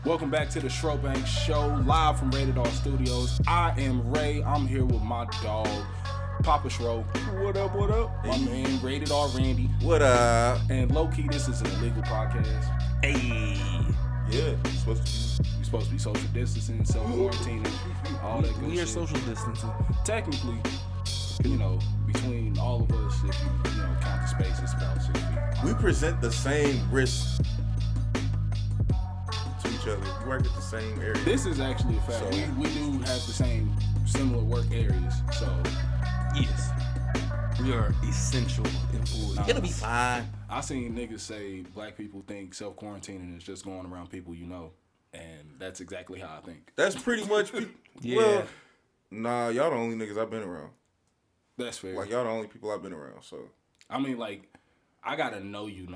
Welcome back to the Schrobank Show, live from Rated R Studios. I am Ray. I'm here with my dog, Papa Schro. What up, what up? My man, Rated R Randy. What up? And low-key, this is an illegal podcast. Hey. Yeah, we're supposed to be social distancing, self-quarantining, all that good shit. We are social distancing. Technically, you know, between all of us, if you count the space, it's about 6 feet. We present the same risk to each other. We work at the same area. This is actually a fact. So, we do have the same, similar work areas, so. Yes. We are essential employees. It'll be fine. I seen niggas say black people think self-quarantining is just going around people you know. And that's exactly how I think. That's pretty much... Yeah. Well, nah, y'all the only niggas I've been around. That's fair. Like, y'all the only people I've been around, so... I mean, like, I gotta know you.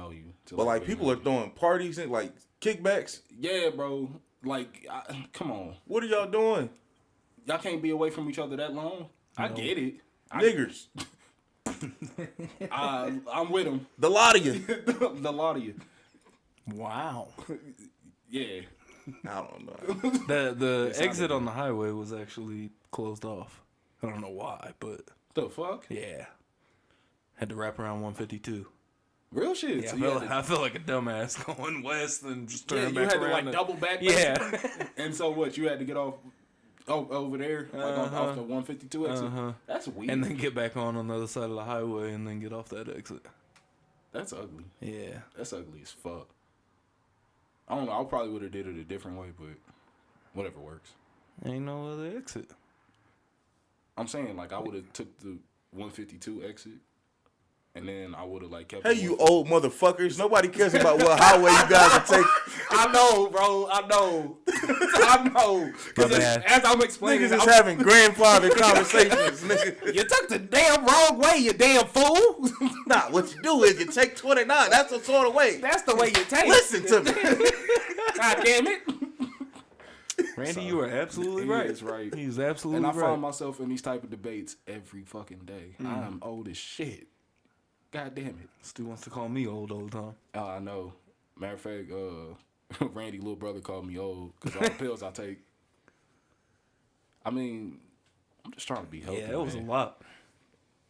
But, like, people are throwing parties and, like, kickbacks. Yeah, bro. Like, come on. What are y'all doing? Y'all can't be away from each other that long. No. I get it. Niggers. I'm with them. The lot of you. The lot of you. Wow. Yeah. I don't know. The exit on the highway was actually closed off. I don't know why, but... The fuck? Yeah. Had to wrap around 152. Real shit. Yeah, so I felt like a dumbass going west and just turning back around. You had to, like, double back. Yeah. And so what? You had to get off over there? Like off the 152 exit? That's weird. And then get back on the other side of the highway and then get off that exit. That's ugly. Yeah. That's ugly as fuck. I don't know. I probably would have did it a different way, but whatever works. Ain't no other exit. I'm saying, like, I would have took the 152 exit, and then I would have, like, kept... Hey, you old motherfuckers. Nobody cares about what highway you guys are taking. I know, bro. I know. Because as I'm explaining... Niggas is having grandfather conversations, nigga. You took the damn wrong way, you damn fool. Nah, what you do is you take 29. That's the sort of way. That's the way you take. Listen to me. God damn it. Randy, you are absolutely right. He is right. He's absolutely right. And I find myself in these type of debates every fucking day. I am old as shit. God damn it. Stu wants to call me old all the time. Oh, I know. Matter of fact, Randy, little brother, called me old because all the pills I take. I mean, I'm just trying to be healthy. Yeah, that was a lot.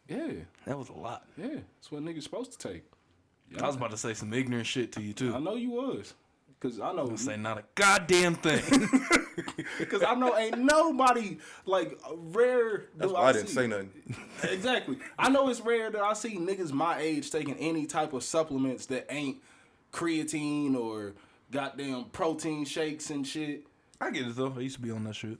Yeah. That was a lot. Yeah. That's what niggas supposed to take. I was about to say some ignorant shit to you, too. I know you was. Because I know. I'm say not a goddamn thing. Because I know ain't nobody, like, rare. That's why I didn't say nothing. Exactly. I know it's rare that I see niggas my age taking any type of supplements that ain't creatine or goddamn protein shakes and shit. I get it, though. I used to be on that shit.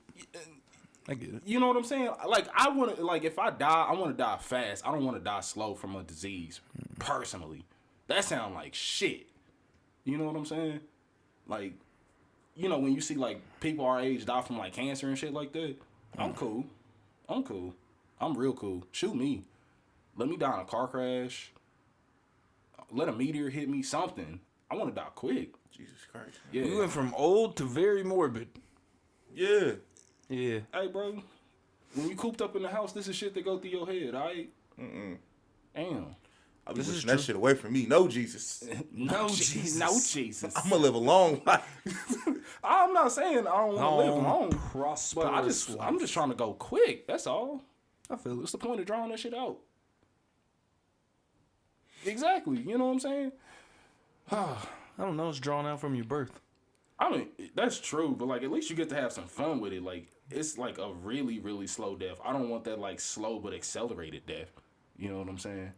I get it. You know what I'm saying? Like, I want to, like, if I die, I want to die fast. I don't want to die slow from a disease, personally. That sound like shit. You know what I'm saying? Like, you know, when you see, like, people our age die from, like, cancer and shit like that, I'm cool. I'm real cool. Shoot me. Let me die in a car crash. Let a meteor hit me, something. I want to die quick. Jesus Christ. Yeah. We went from old to very morbid. Yeah. Yeah. Hey, bro. When you cooped up in the house, this is shit that go through your head, all right? Damn. I be wishing that shit away from me. No, Jesus. No, Jesus. No, Jesus. I'm going to live a long life. I'm not saying I don't want to live long. Prosperous. But I'm just trying to go quick. That's all. I feel it. What's the point of drawing that shit out? Exactly. You know what I'm saying? I don't know. It's drawn out from your birth. I mean, that's true, but, like, at least you get to have some fun with it. Like, it's, like, a really, really slow death. I don't want that, like, slow but accelerated death. You know what I'm saying?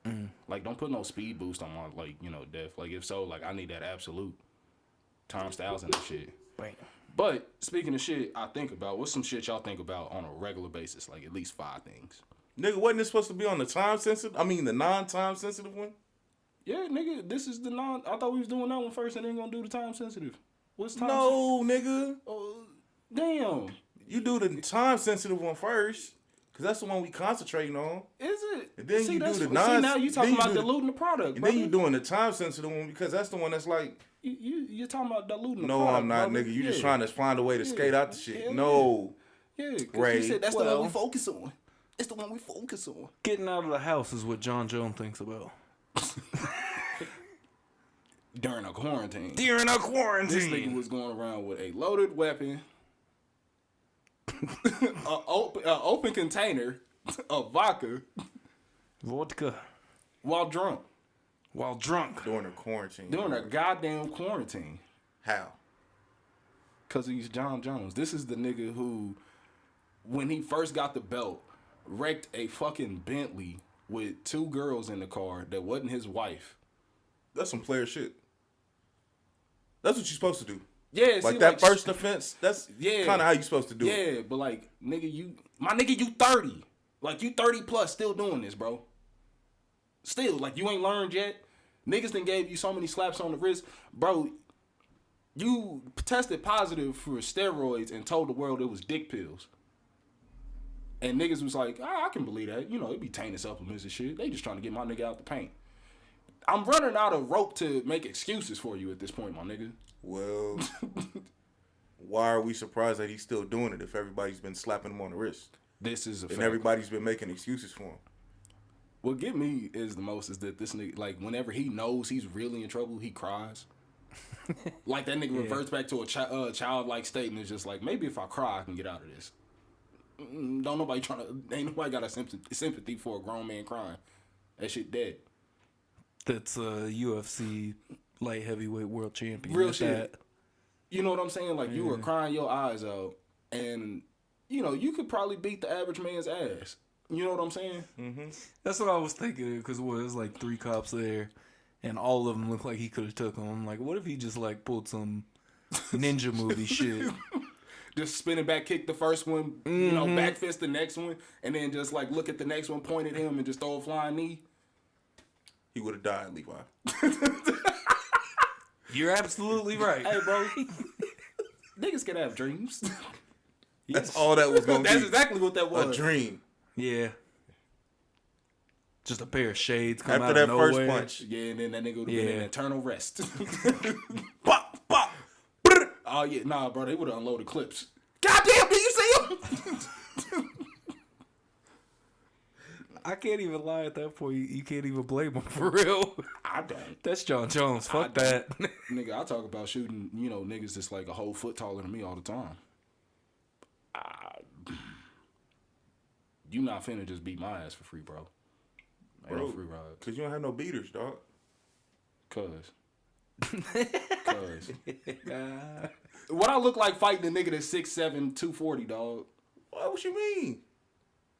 Like, don't put no speed boost on my, like, you know, death. Like, if so, like, I need that absolute times 1,000 and shit. Bam. But, speaking of shit I think about, what's some shit y'all think about on a regular basis? Like, at least 5 things. Nigga, wasn't this supposed to be on the the non-time sensitive one? Yeah, nigga, this is the I thought we was doing that one first and then gonna do the time sensitive. What's time No, nigga. Damn. You do the time sensitive one first. Because that's the one we concentrating on. Is it? And then see, you do the See, now you talking about diluting the product, and brother. then you doing the time sensitive one because that's the one that's like... You're talking about diluting the no, product, I'm not, brother. nigga. You just trying to find a way to skate out the shit. Yeah, no. Yeah, because Ray. you said that's the one we focus on. It's the one we focus on. Getting out of the house is what Jon Jones thinks about. during a quarantine. During a This quarantine. nigga was going around with a loaded weapon, an open container of vodka Vodka. while drunk. While drunk. During a quarantine. During a goddamn quarantine. How? Because he's Jon Jones. This is the nigga who, when he first got the belt, wrecked a fucking Bentley with 2 girls in the car that wasn't his wife. That's some player shit. That's what you're supposed to do. Yeah, Like that first offense, that's kind of how you're supposed to do it. Yeah, but like, nigga, you 30. Like, you 30 plus still doing this, bro. Still, like, you ain't learned yet. Niggas done gave you so many slaps on the wrist. Bro, you tested positive for steroids and told the world it was dick pills. And niggas was like, I can believe that. You know, it be tainted supplements and shit. They just trying to get my nigga out the paint. I'm running out of rope to make excuses for you at this point, my nigga. Well, why are we surprised that he's still doing it if everybody's been slapping him on the wrist? This is a fact. And everybody's been making excuses for him. What get me is the most is that this nigga, like, whenever he knows he's really in trouble, he cries. Like, that nigga reverts back to a childlike state and is just like, maybe if I cry, I can get out of this. Ain't nobody got a sympathy for a grown man crying. That shit dead. That's a UFC light heavyweight world champion. Real At shit. that. You know what I'm saying? Like, you were crying your eyes out, and, you know, you could probably beat the average man's ass. You know what I'm saying? Mm-hmm. That's what I was thinking, because it was like 3 cops there, and all of them looked like he could have took them. I'm like, what if he just like pulled some ninja movie shit? Just spinning back kick the first one, you know, back fist the next one, and then just like look at the next one, point at him, and just throw a flying knee. He would have died, Levi. You're absolutely right. Hey, bro. Niggas can have dreams. That's all that was going to be. That's exactly what that was. A dream. Yeah. Just a pair of shades come After out that of nowhere. first punch. Yeah, and then that nigga would have been in eternal rest. Pop, pop. Oh, yeah. Nah, bro. They would have unloaded clips. Goddamn, do you see him? I can't even lie at that point. You can't even blame him for real. I don't. That's Jon Jones. Fuck that. Nigga, I talk about shooting, you know, niggas that's like a whole foot taller than me all the time. You not finna just beat my ass for free, bro. Ain't no free ride. Because you don't have no beaters, dog. Cuz. What I look like fighting a nigga that's 6'7", 240, dog. What you mean?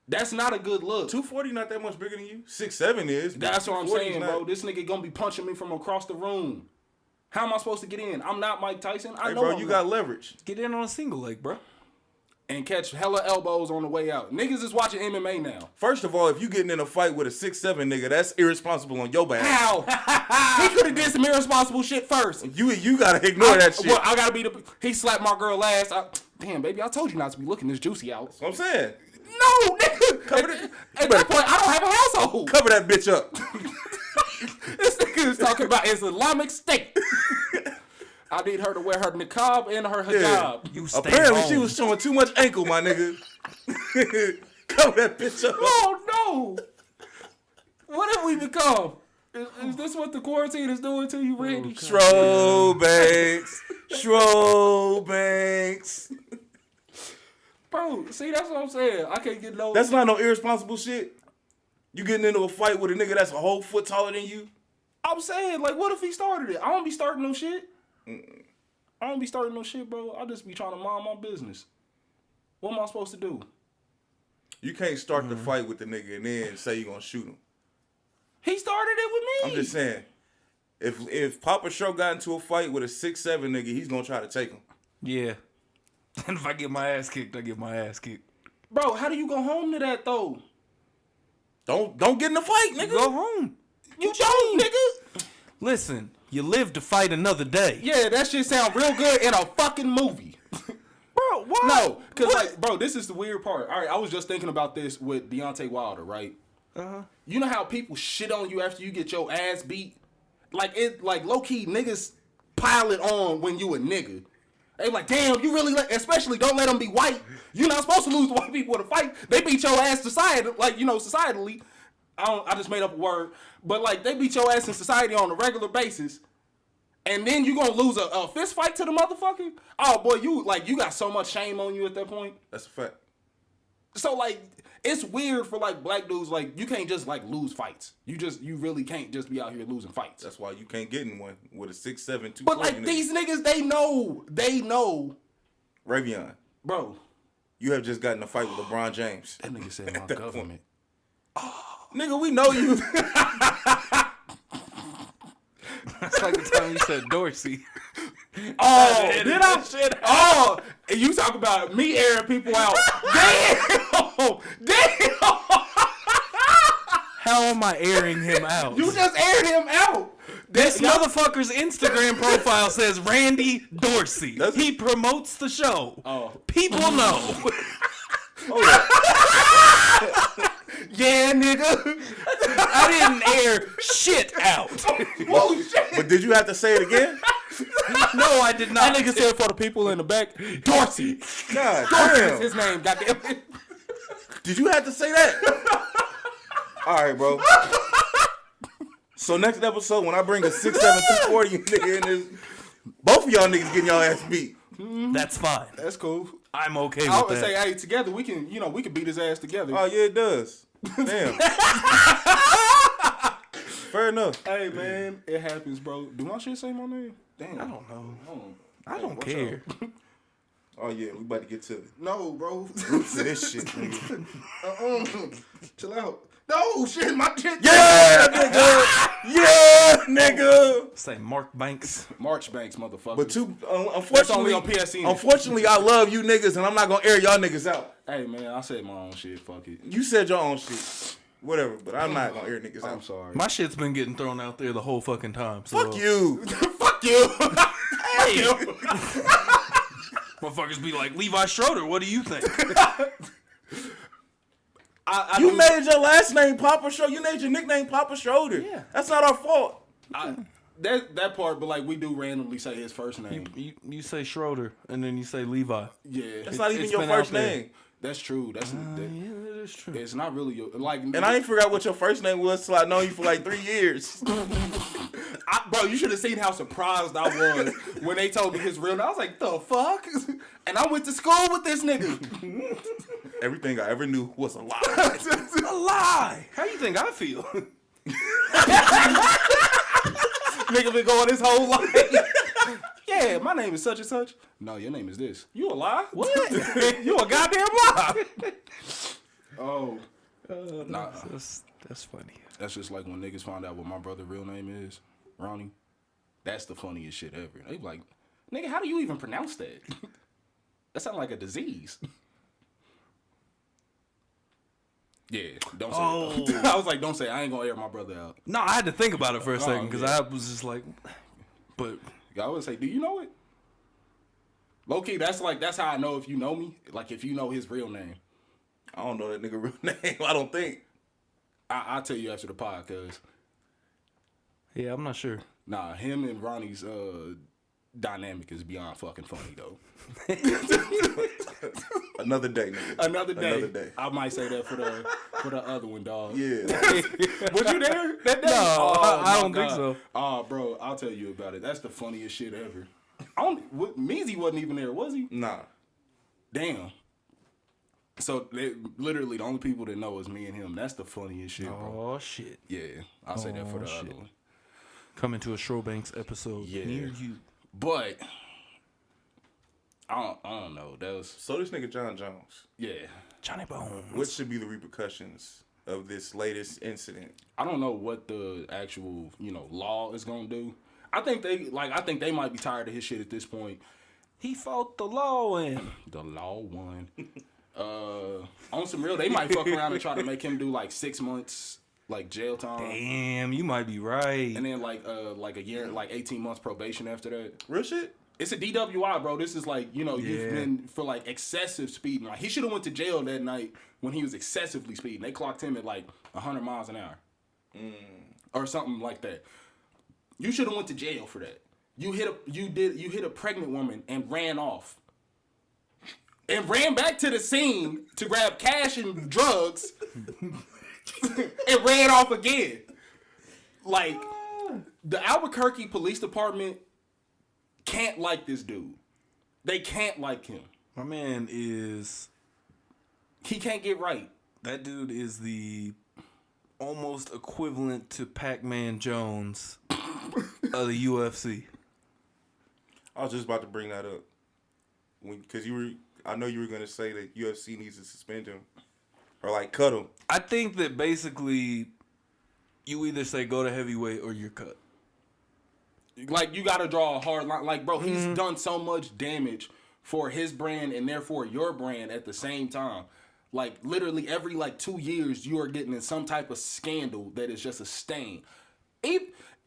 That's not a good look. 240 not that much bigger than you. 6'7" is. That's what I'm 240 saying, is bro. not. This nigga gonna be punching me from across the room. How am I supposed to get in? I'm not Mike Tyson. I Hey, know bro, I'm you not. got leverage. Get in on a single leg, bro. And catch hella elbows on the way out. Niggas is watching MMA now. First of all, if you getting in a fight with a 6'7" nigga, that's irresponsible on your behalf. How? He could have did some irresponsible shit first. You gotta ignore that shit. Well, I gotta be the. He slapped my girl last. Damn, baby, I told you not to be looking this juicy out. That's what I'm saying. No, nigga. At that point, I don't have a household. Cover that bitch up. This nigga is talking about Islamic State. I need her to wear her niqab and her hijab. You stay Apparently, home. she was showing too much ankle, my nigga. Cover that bitch up. Oh no! What have we become? Is this what the quarantine is doing to you, Randy? Schro Banks. Bro, see, that's what I'm saying. I can't get no. That's not no irresponsible shit. You getting into a fight with a nigga that's a whole foot taller than you? I'm saying, like, what if he started it? I don't be starting no shit. I don't be starting no shit, bro. I just be trying to mind my business. What am I supposed to do? You can't start the fight with the nigga and then say you're gonna shoot him. He started it with me. I'm just saying, if Papa Show got into a fight with a 6'7" nigga, he's gonna try to take him. Yeah. And if I get my ass kicked, I get my ass kicked. Bro, how do you go home to that, though? Don't get in the fight, nigga. Go home. You don't, nigga. Listen, you live to fight another day. Yeah, that shit sound real good in a fucking movie. Bro, why? No, because, like, bro, this is the weird part. All right, I was just thinking about this with Deontay Wilder, right? Uh-huh. You know how people shit on you after you get your ass beat? Like, low-key, niggas pile it on when you a nigga. They like, damn, you really, especially don't let them be white. You're not supposed to lose to white people in a fight. They beat your ass societally. I just made up a word. But, like, they beat your ass in society on a regular basis. And then you gonna lose a fist fight to the motherfucker? Oh boy, you got so much shame on you at that point. That's a fact. So like, it's weird for like black dudes. Like, you can't just like lose fights. You really can't just be out here losing fights. That's why you can't get in one with a 6'7", 240. But like these niggas, they know. Ravion, Bro, you have just gotten a fight with LeBron James. that nigga said my government. Nigga, we know you. That's like the time you said Dorsey. Oh, did I? Oh, and you talk about me airing people out. Damn. How am I airing him out? You just aired him out. This motherfucker's Instagram profile says Randy Dorsey. He promotes the show. Oh. People know. Yeah, nigga. I didn't air shit out. Oh, shit. But did you have to say it again? No, I did not. That nigga said for the people in the back, Dorsey. God Dorsey damn. is his name, goddamn it. Did you have to say that? All right, bro. So next episode, when I bring a 6'7", 240 nigga in this, both of y'all niggas getting y'all ass beat. That's fine. That's cool. I'm okay with I would that. say, hey, together we can beat his ass together. Oh yeah, it does. Damn. Fair enough. Hey man, it happens, bro. Do my shit say my name? Damn. I don't know. Hold on. I don't watch care. Oh yeah, we about to get to the No, bro. roots of this shit, nigga. Chill out. No, shit, my shit. Yeah, nigga. Yeah, nigga. Say Mark Banks. March Banks, motherfucker. But That's only unfortunately, on PSN. unfortunately, I love you niggas, and I'm not gonna air y'all niggas out. Hey man, I said my own shit. Fuck it. You said your own shit, whatever. But I'm not gonna air niggas I'm out. sorry. My shit's been getting thrown out there the whole fucking time. So. Fuck you. Fuck you. Fuck you. Motherfuckers be like, Levi Schroeder, what do you think? You made your last name Papa Schroeder. You made your nickname Papa Schroeder. Yeah. That's not our fault. That part, but like we do randomly say his first name. You say Schroeder, and then you say Levi. Yeah, That's not even it's your been first out there. name. that's true. That's Yeah, that is true. it's not really your like. And I didn't figure out what your first name was till I known you for like 3 years. Bro, you should have seen how surprised I was when they told me his real name. I was like, the fuck? And I went to school with this nigga. Everything I ever knew was a lie. A lie. How you think I feel? Nigga been going his whole life. Yeah, my name is such and such. No, your name is this. You a lie? What? You a goddamn lie. Oh. Nah. That's funny. That's just like when niggas find out what my brother's real name is, Ronnie. That's the funniest shit ever. They be like, nigga, how do you even pronounce that? That sounds like a disease. Yeah, don't say it. I was like, don't say it. I ain't gonna air my brother out. No, I had to think about it for a second because yeah. I was just like, but I would say, do you know it? Low key, that's how I know if you know me. Like if you know his real name. I don't know that nigga real name. I don't think. I'll tell you after the pod, cause yeah, I'm not sure. nah, him and Ronnie's dynamic is beyond fucking funny though. Another day, nigga. Another day. I might say that for the other one, dog. Yeah. Was you there that day? No, I my don't think God. so. Oh, bro, I'll tell you about it. That's the funniest shit ever. Meezy wasn't even there, was he? Nah. Damn. So literally the only people that know is me and him. That's the funniest shit, bro. Oh shit. Yeah, I'll say that for the shit. other one. Coming to a Showbanks episode Yeah. near you. But I don't know. That was So this nigga Jon Jones. yeah. Johnny Bones. What should be the repercussions of this latest incident? I don't know what the actual law is gonna do. I think they might be tired of his shit at this point. He fought the law in. The law won. On some real, they might fuck around and try to make him do like 6 months like jail time. Damn, you might be right. And then like a year, like 18 months probation after that. Real shit? It's a DWI, bro. This is like, you've Yeah. been for like excessive speeding. Like he should have went to jail that night when he was excessively speeding. They clocked him at like 100 miles an hour. Or something like that. You should have went to jail for that. You hit a pregnant woman and ran off. And ran back to the scene to grab cash and drugs and ran off again. Like, the Albuquerque Police Department can't like this dude. They can't like him. My man is... He can't get right. That dude is the almost equivalent to Pac-Man Jones of the UFC. I was just about to bring that up. Because I know you were going to say that UFC needs to suspend him. Or, like, cut him. I think that basically you either say go to heavyweight or you're cut. Like, you got to draw a hard line. Like, bro, he's done so much damage for his brand and therefore your brand at the same time. Like, literally every, 2 years, you are getting in some type of scandal that is just a stain.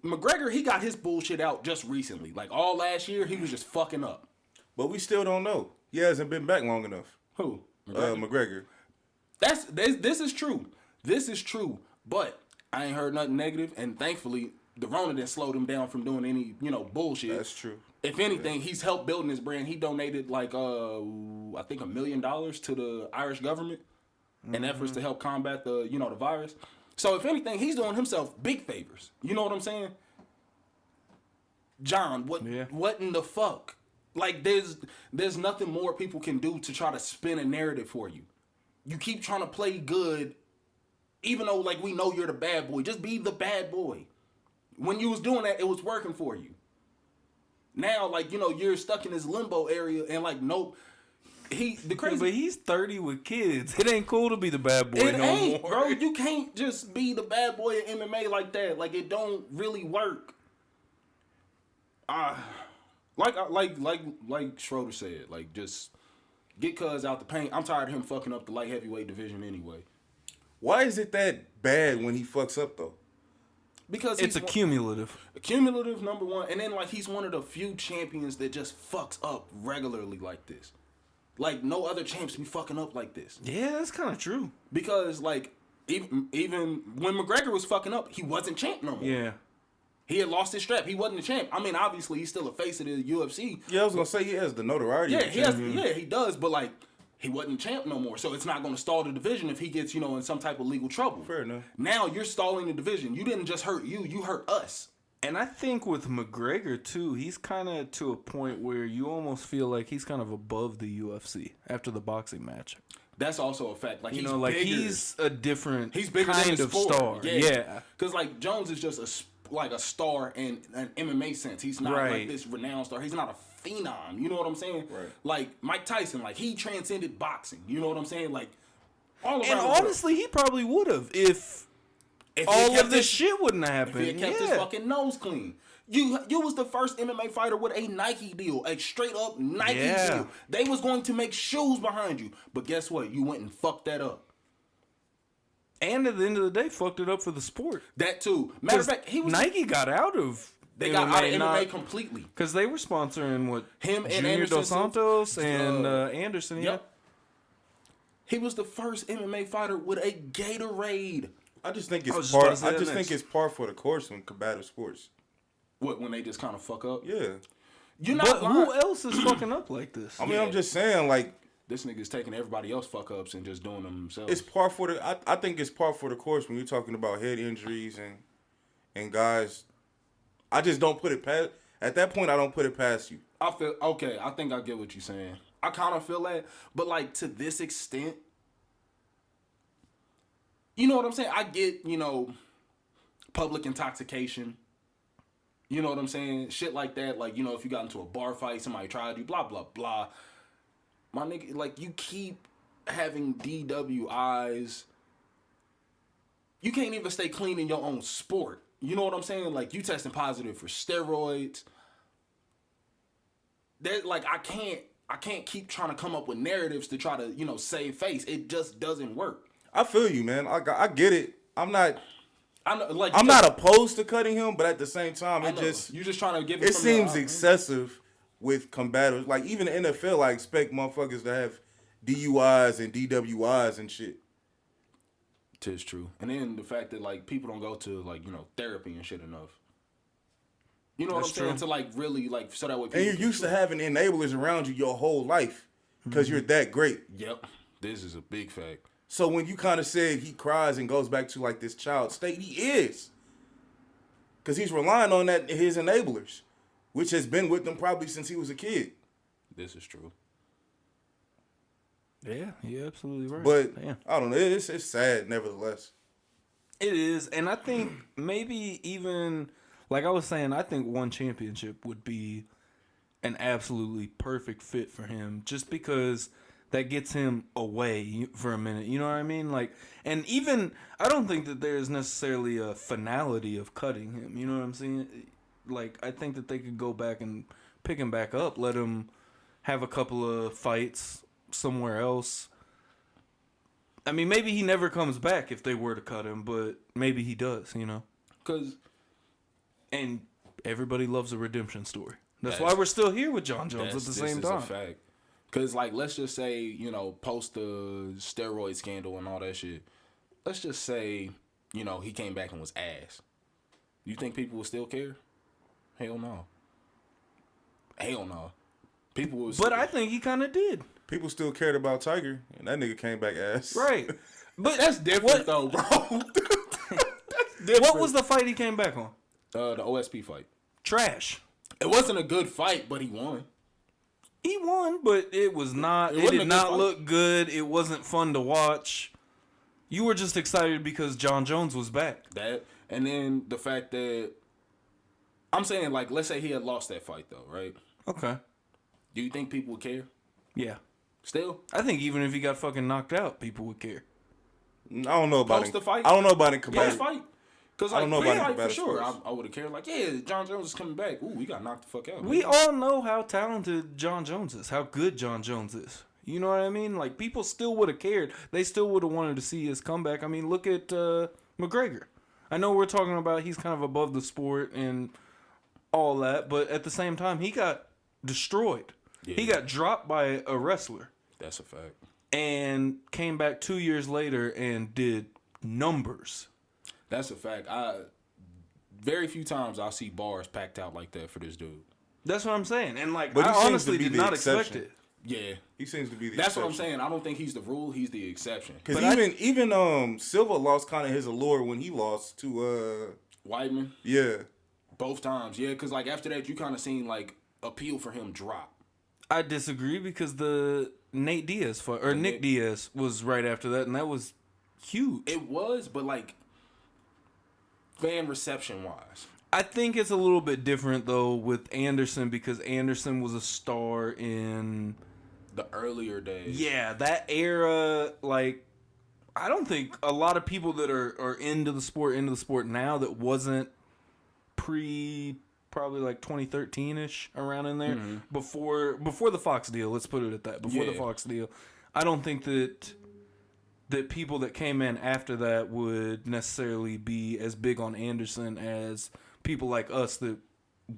McGregor, he got his bullshit out just recently. Like, all last year, he was just fucking up. But we still don't know. He hasn't been back long enough. Who? McGregor. This is true. This is true. But I ain't heard nothing negative, and thankfully, the Rona didn't slow him down from doing any, bullshit. That's true. If anything, he's helped building his brand. He donated I think $1 million to the Irish government in efforts to help combat the virus. So if anything, he's doing himself big favors. You know what I'm saying? John, what in the fuck? Like, there's nothing more people can do to try to spin a narrative for you. You keep trying to play good, even though, we know you're the bad boy. Just be the bad boy. When you was doing that, it was working for you. Now, you're stuck in this limbo area, and, nope. But he's 30 with kids. It ain't cool to be the bad boy no more. Bro. You can't just be the bad boy in MMA like that. Like, it don't really work. Like Schroeder said, just get Cuz out the paint. I'm tired of him fucking up the light heavyweight division anyway. Why is it that bad when he fucks up, though? Because it's cumulative. Cumulative, number one. And then, he's one of the few champions that just fucks up regularly like this. Like, no other champs be fucking up like this. Yeah, that's kind of true. Because, even when McGregor was fucking up, he wasn't champ no more. Yeah. He had lost his strap. He wasn't a champ. I mean, obviously, he's still a face of the UFC. Yeah, I was going to say he has the notoriety. Yeah, he does. But, he wasn't champ no more. So it's not going to stall the division if he gets, in some type of legal trouble. Fair enough. Now you're stalling the division. You didn't just hurt you hurt us. And I think with McGregor, too, he's kind of to a point where you almost feel like he's kind of above the UFC after the boxing match. That's also a fact. He's bigger. He's a different bigger kind than of star. Yeah. Because, Jones is just a star in an MMA sense. He's not this renowned star. He's not a phenom. You know what I'm saying? Right. Mike Tyson, he transcended boxing. You know what I'm saying? All around. And honestly, he probably would have if all of this shit wouldn't have happened. If he had kept his fucking nose clean. You was the first MMA fighter with a Nike deal, a straight up Nike deal. They was going to make shoes behind you. But guess what? You went and fucked that up. And at the end of the day, fucked it up for the sport. That too. Matter of fact, Nike got out of They got out of MMA completely. Because they were sponsoring him and Junior Anderson Dos Santos and Anderson. Yep. He was the first MMA fighter with a Gatorade. I just think it's par. I just think it's par for the course in combative sports. What, when they just kind of fuck up? Yeah. You're not. But who else is fucking up like this? I mean, I'm just saying, this nigga's taking everybody else fuck ups and just doing them themselves. It's par for the. I think it's par for the course when you're talking about head injuries and guys. I just don't put it past. At that point, I don't put it past you. I feel okay. I think I get what you're saying. I kind of feel that, but to this extent, you know what I'm saying? I get public intoxication. You know what I'm saying? Shit like that. If you got into a bar fight, somebody tried you, blah blah blah. My nigga, you keep having DWIs. You can't even stay clean in your own sport. You know what I'm saying? You testing positive for steroids. That I can't keep trying to come up with narratives to try to, save face. It just doesn't work. I feel you, man. I get it. I'm not opposed to cutting him, but at the same time, you're just trying to give it. It seems excessive with combatants. Even the NFL, I expect motherfuckers to have DUIs and DWIs and shit. Tis true. And then the fact that people don't go to therapy and shit enough. You know what I'm saying? To really so that way people. And you're used to having enablers around you your whole life because you're that great. Yep. This is a big fact. So when you kind of said he cries and goes back to this child state, he is. Because he's relying on his enablers. which has been with him probably since he was a kid. This is true. Yeah, you're absolutely right. But Damn. I don't know. It's sad, nevertheless. It is, and I think maybe even like I was saying, I think one championship would be an absolutely perfect fit for him, just because that gets him away for a minute. You know what I mean? Like, and even I don't think that there's necessarily a finality of cutting him. You know what I'm saying? Like, I think that they could go back and pick him back up, let him have a couple of fights somewhere else. I mean, maybe he never comes back if they were to cut him, but maybe he does, you know? And everybody loves a redemption story. That's why we're still here with Jon Jones at the same time. This is a fact. Because, like, let's just say, you know, post the steroid scandal and all that shit, let's just say, you know, he came back and was ass. You think people would still care? Hell no. Hell no. People was. But I think he kind of did. People still cared about Tiger, and that nigga came back ass. Right. But that's different, though, bro. That's different. What was the fight he came back on? The OSP fight. Trash. It wasn't a good fight, but he won. He won, but it was not. It did not look good. It wasn't fun to watch. You were just excited because Jon Jones was back. That, and then the fact that I'm saying, like, let's say he had lost that fight, though, right? Okay. Do you think people would care? Yeah. Still? I think even if he got fucking knocked out, people would care. I don't know about Post the fight? I don't know about it. Post fight? Because, like, I don't know about pre-fight, it for sure, first. I would have cared. Like, yeah, Jon Jones is coming back. Ooh, he got knocked the fuck out. We all know how talented Jon Jones is, how good Jon Jones is. You know what I mean? Like, people still would have cared. They still would have wanted to see his comeback. I mean, look at McGregor. I know we're talking about he's kind of above the sport and all that, but at the same time, he got destroyed. Yeah. He got dropped by a wrestler. That's a fact. And came back 2 years later and did numbers. That's a fact. Very few times I see bars packed out like that for this dude. That's what I'm saying. And, like, but I honestly did not expect it. Yeah. He seems to be the That's exception. what I'm saying. I don't think he's the rule. He's the exception. Because even Silva lost kind of his allure when he lost to Weidman. Yeah. Both times. Yeah, because, like, after that, you kind of seen, like, appeal for him drop. I disagree because the Nate Diaz fight, or Nick Diaz was right after that, and that was huge. It was, but, like, fan reception wise, I think it's a little bit different though with Anderson because Anderson was a star in the earlier days. Yeah, that era. Like, I don't think a lot of people that are into the sport now that wasn't probably like 2013-ish, around in there, before the Fox deal. Let's put it at that. Before the Fox deal, I don't think that people that came in after that would necessarily be as big on Anderson as people like us that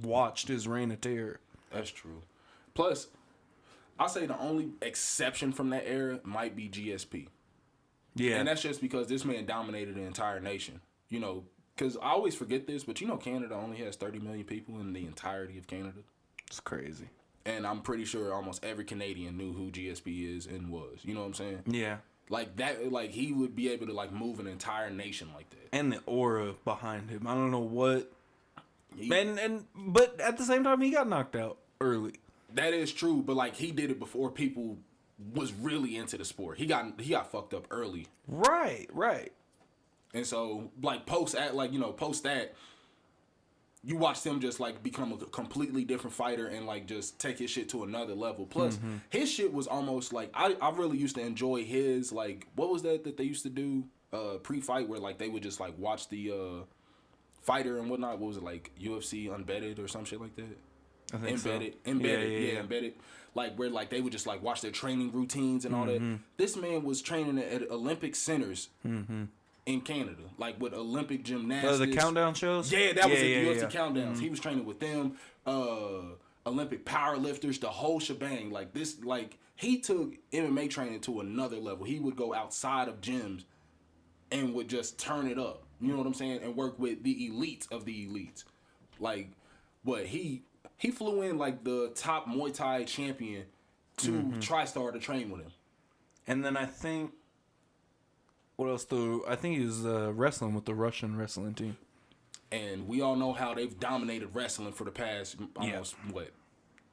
watched his reign of terror. That's true. Plus, I'll say the only exception from that era might be GSP. Yeah. And that's just because this man dominated the entire nation. You know, because I always forget this, but you know Canada only has 30 million people in the entirety of Canada. It's crazy. And I'm pretty sure almost every Canadian knew who GSP is and was. You know what I'm saying? Yeah. Like that, like he would be able to like move an entire nation like that. And the aura behind him. I don't know what. But at the same time, he got knocked out early. That is true, but like he did it before people was really into the sport. He got fucked up early. Right. And so like post that, you watched him just like become a completely different fighter and like just take his shit to another level. Plus, his shit was almost like I really used to enjoy his like what was that they used to do pre-fight where like they would just like watch the fighter and whatnot. What was it, like UFC Unbedded or some shit like that? I think Embedded. Yeah. Embedded. Like where like they would just like watch their training routines and all that. This man was training at Olympic centers in Canada, like with Olympic gymnastics. The countdown shows? Yeah, that was it. UFC countdowns. He was training with them, Olympic powerlifters, the whole shebang. Like this, like he took MMA training to another level. He would go outside of gyms and would just turn it up. You know what I'm saying? And work with the elites of the elites. Like, what he flew in like the top Muay Thai champion to TriStar to train with him. And then I think, what else? I think he was wrestling with the Russian wrestling team. And we all know how they've dominated wrestling for the past almost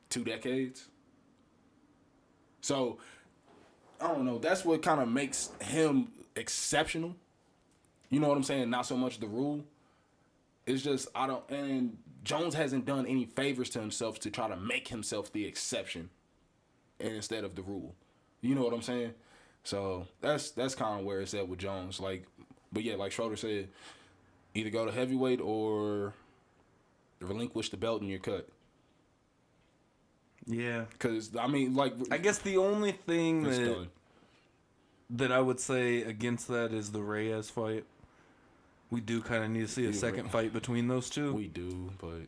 2 decades. So I don't know. That's what kind of makes him exceptional. You know what I'm saying? Not so much the rule. It's just and Jones hasn't done any favors to himself to try to make himself the exception instead of the rule. You know what I'm saying? So that's kind of where it's at with Jones. Like, but yeah, like Schroeder said, either go to heavyweight or relinquish the belt and you're cut. Yeah. Because, I mean, like... I guess the only thing that I would say against that is the Reyes fight. We do kind of need to see a second fight between those two. We do, but...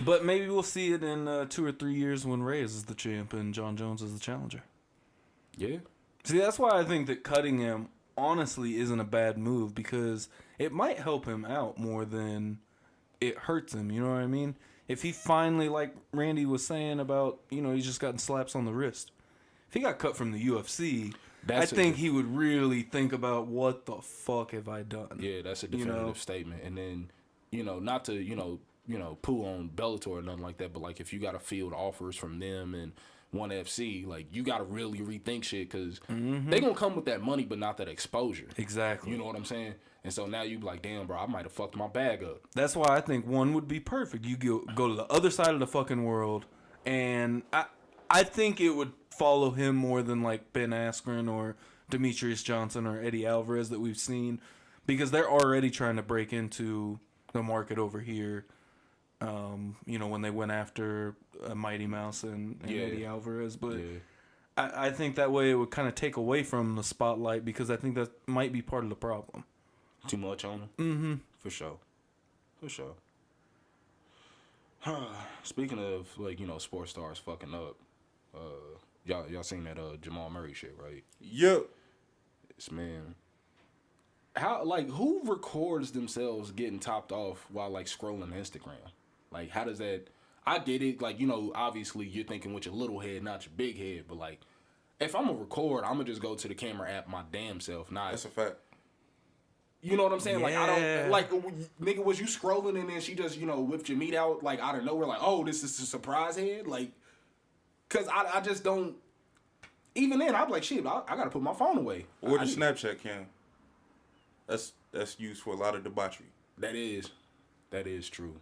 But maybe we'll see it in 2 or 3 years when Reyes is the champ and Jon Jones is the challenger. Yeah. See, that's why I think that cutting him, honestly, isn't a bad move, because it might help him out more than it hurts him, you know what I mean? If he finally, like Randy was saying about, he's just gotten slaps on the wrist. If he got cut from the UFC... I think he would really think about what the fuck have I done. Yeah, that's a definitive statement. And then, not to, poo on Bellator or nothing like that, but like if you got to field offers from them and ONE FC, like you got to really rethink shit because they gonna come with that money, but not that exposure. Exactly. You know what I'm saying? And so now you be like, damn, bro, I might have fucked my bag up. That's why I think ONE would be perfect. You go to the other side of the fucking world, and I think it would follow him more than like Ben Askren or Demetrius Johnson or Eddie Alvarez that we've seen, because they're already trying to break into the market over here. When they went after Mighty Mouse and Eddie Alvarez, but I think that way it would kind of take away from the spotlight, because I think that might be part of the problem. Too much on him? Mm-hmm. For sure. Speaking of, like, sports stars fucking up, y'all seen that Jamal Murray shit, right? Yep. This man. Who records themselves getting topped off while, like, scrolling Instagram? Like, how does that... I get it. Like, obviously you're thinking with your little head, not your big head. But, like, if I'm going to record, I'm going to just go to the camera app my damn self. Not... That's a fact. You know what I'm saying? Yeah. Like, I don't... Like, nigga, was you scrolling and then she just, whipped your meat out, like, out of nowhere? Like, oh, this is a surprise head? Like... Because I just don't... Even then, I'm like, shit, I got to put my phone away. Or the Snapchat cam. That's used for a lot of debauchery. That is true.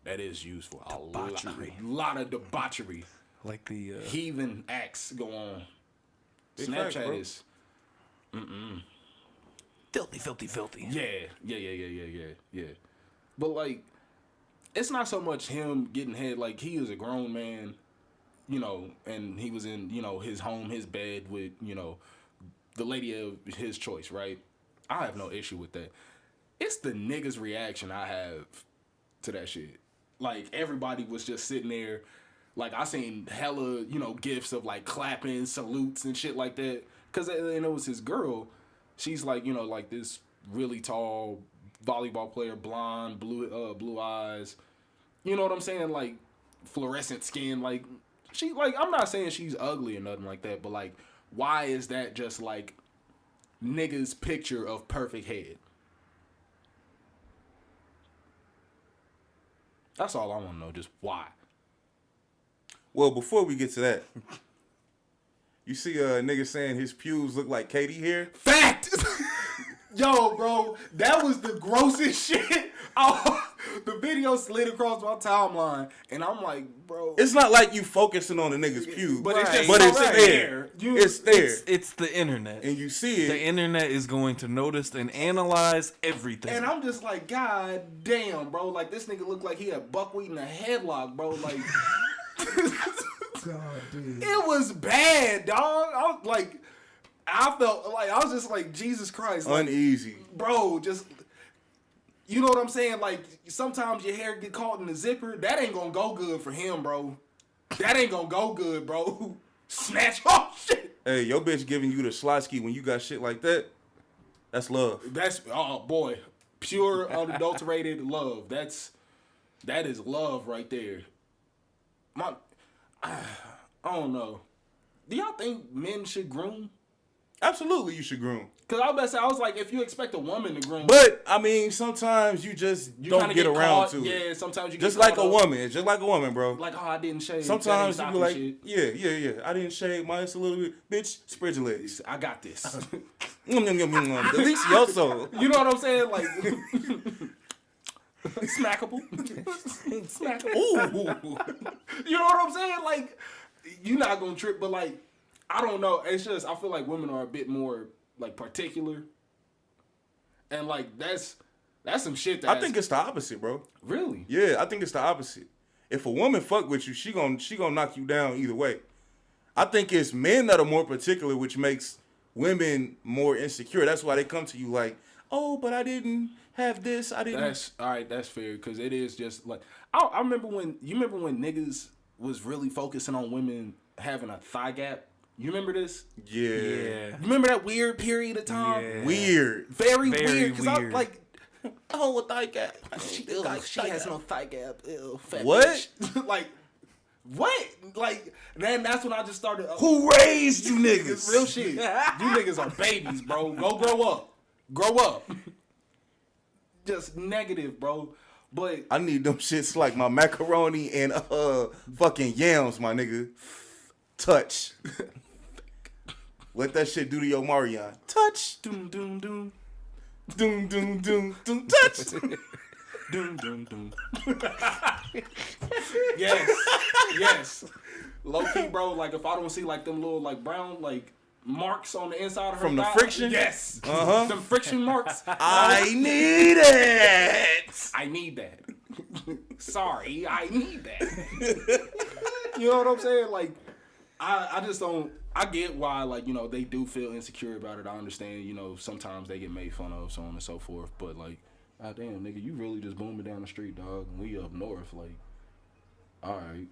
That is used for Debauchery. a lot of debauchery. Like the... Heathen acts go on. Big Snapchat facts, bro. is... Filthy. Yeah. But, like, it's not so much him getting head. Like, he is a grown man, and he was in, his home, his bed with, the lady of his choice, right? I have no issue with that. It's the niggas' reaction I have to that shit. Like, everybody was just sitting there. Like, I seen hella, gifs of, like, clapping, salutes and shit like that. Because it was his girl. She's, like, like this really tall volleyball player, blonde, blue eyes. You know what I'm saying? Like, fluorescent skin. Like, she, like, I'm not saying she's ugly or nothing like that. But, like, why is that just, like, niggas' picture of perfect head? That's all I want to know. Just why? Well, before we get to that, you see a nigga saying his pubes look like Katie hair? Fact! Yo, bro, that was the grossest shit. The video slid across my timeline, and I'm like, bro. It's not like you focusing on the nigga's pubes, But it's just it's right there. It's there. It's the internet. And you see it. The internet is going to notice and analyze everything. And I'm just like, God damn, bro. Like, this nigga looked like he had buckwheat in a headlock, bro. Like, God, dude. it was bad, dog. I felt like, I was just like, Jesus Christ. Like, Uneasy. Bro, just, you know what I'm saying? Like, sometimes your hair get caught in the zipper. That ain't gonna go good for him, bro. That ain't gonna go good, bro. Snatch off shit. Hey, your bitch giving you the Schlotzky when you got shit like that. That's love. That's, oh boy, pure unadulterated love. That is love right there. I don't know. Do y'all think men should groom? Absolutely, you should groom. Cause I was about to say, I was like, if you expect a woman to groom, But I mean, sometimes you just don't kinda get around caught, to it. Yeah, sometimes you Just get like caught a up. woman. It's just like a woman, bro. Like, oh, I didn't shave. Sometimes That you ain't be stopping like, shit. yeah. I didn't shave mine just a little bit. Bitch, spread your legs. I got this. Delicioso. You know what I'm saying? Like, smackable. Smackable. Ooh. You know what I'm saying? Like, you're not gonna trip, but like, I don't know. It's just I feel like women are a bit more like particular, and like that's some shit that I think it's the opposite, bro. really. Yeah, I think it's the opposite. If a woman fuck with you, she gonna knock you down either way. I think it's men that are more particular, which makes women more insecure. That's why they come to you like, oh, but I didn't have this. I didn't. That's all right. That's fair because it is just like I remember when niggas was really focusing on women having a thigh gap. You remember this? Yeah. You remember that weird period of time? Yeah. Weird. Very Very weird. Because I weird. like, Oh, a thigh gap. she has no thigh gap. Ew, fat What? bitch. Like, what? Like, then that's when I just started. Who raised you It's niggas? real shit. You niggas are babies, bro. Go grow up. Grow up. Just negative, bro. But I need them shits like my macaroni and fucking yams, my nigga. Touch. Let that shit do to your Marion. Touch. doom doom doom Doom, doom, doom, doom, touch. doom doom doom. Yes. Low key, bro. Like if I don't see like them little like brown like marks on the inside of her From the thigh, friction? Yes. Uh-huh. Them friction marks. I need it. I need that. Sorry, I need that. You know what I'm saying? Like, I just don't. I get why, like, you know, they do feel insecure about it. I understand, you know, sometimes they get made fun of, so on and so forth. But like, god damn, nigga, you really just booming down the street, dog. And we up north, like, all right.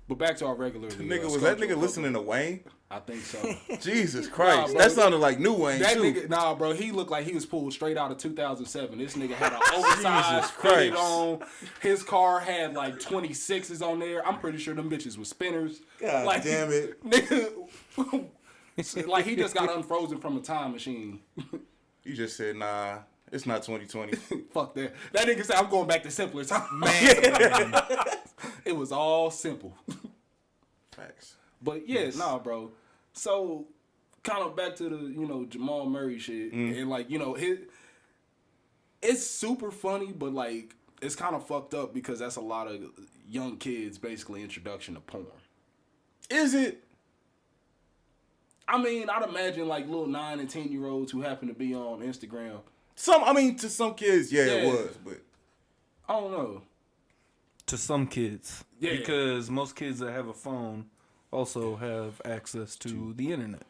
But back to our regular. Nigga, was that nigga listening to Wayne? I think so. Jesus Christ. bro. That sounded like new Wayne, That too. nigga, nah, bro, he looked like he was pulled straight out of 2007. This nigga had an oversized Jesus Christ. fitted on. His car had like 26s on there. I'm pretty sure them bitches was spinners. God like, damn it. Nigga, like he just got unfrozen from a time machine. You just said, nah, it's not 2020. Fuck that. That nigga said, I'm going back to simpler times. Man. It was all simple. Facts. But yeah, nah, bro. So, kind of back to the, you know, Jamal Murray shit. And, like, you know, it's super funny, but, like, it's kind of fucked up because that's a lot of young kids' basically introduction to porn. Is it? I mean, I'd imagine, like, little 9 and 10-year-olds who happen to be on Instagram. To some kids, yeah, it Yeah. was, but I don't know. To some kids. Yeah. Because most kids that have a phone also have access to the internet.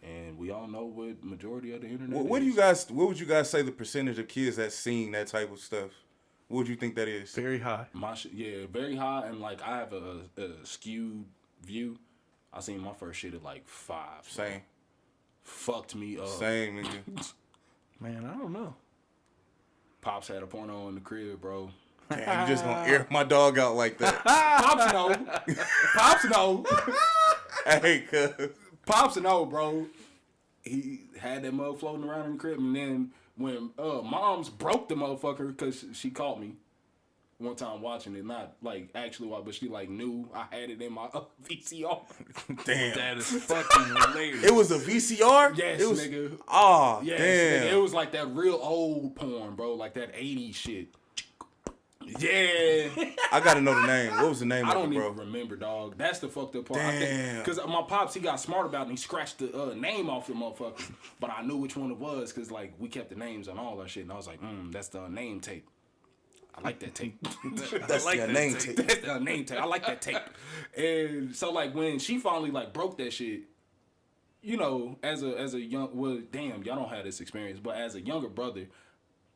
And we all know what majority of the internet what would you guys say the percentage of kids that's seeing that type of stuff? What would you think that is? Very high. Yeah, very high. And, like, I have a skewed view. I seen my first shit at, like, 5. Same. Fucked me up. Same, nigga. Man, I don't know. Pops had a porno in the crib, bro. Damn, you just gonna air my dog out like that. Pops know. Pops know. Hey, cuz. Pops know, bro. He had that mug floating around in the crib, and then when Moms broke the motherfucker because she caught me one time watching it, not like actually watch, but she like knew I had it in my VCR. Damn. That is fucking hilarious. It was a VCR? Yes, it was, nigga. Oh, Yes, damn. nigga. It was like that real old porn, bro, like that 80s shit. Yeah. I gotta know the name. What was the name I of don't it, bro? even remember, dog. That's the fucked up part. Damn. Because my pops, he got smart about it and he scratched the name off the motherfucker. But I knew which one it was because, like, we kept the names on all our shit. And I was like, that's the name tape. I like that tape. That's I like the that name tape. That's the name tape. I like that tape. And so, like, when she finally, like, broke that shit, you know, as a young, well, damn, y'all don't have this experience, but as a younger brother,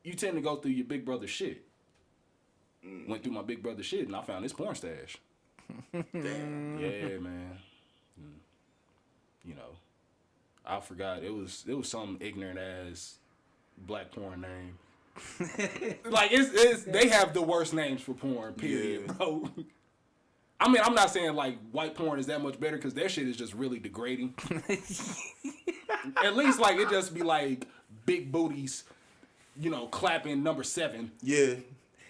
you tend to go through your big brother shit. Went through my big brother shit and I found this porn stash. Damn. Yeah, man. You know, I forgot it was some ignorant ass black porn name. Like it's they have the worst names for porn. Period, Yeah. bro. I mean, I'm not saying like white porn is that much better because their shit is just really degrading. At least like it just be like big booties, you know, clapping number 7. Yeah,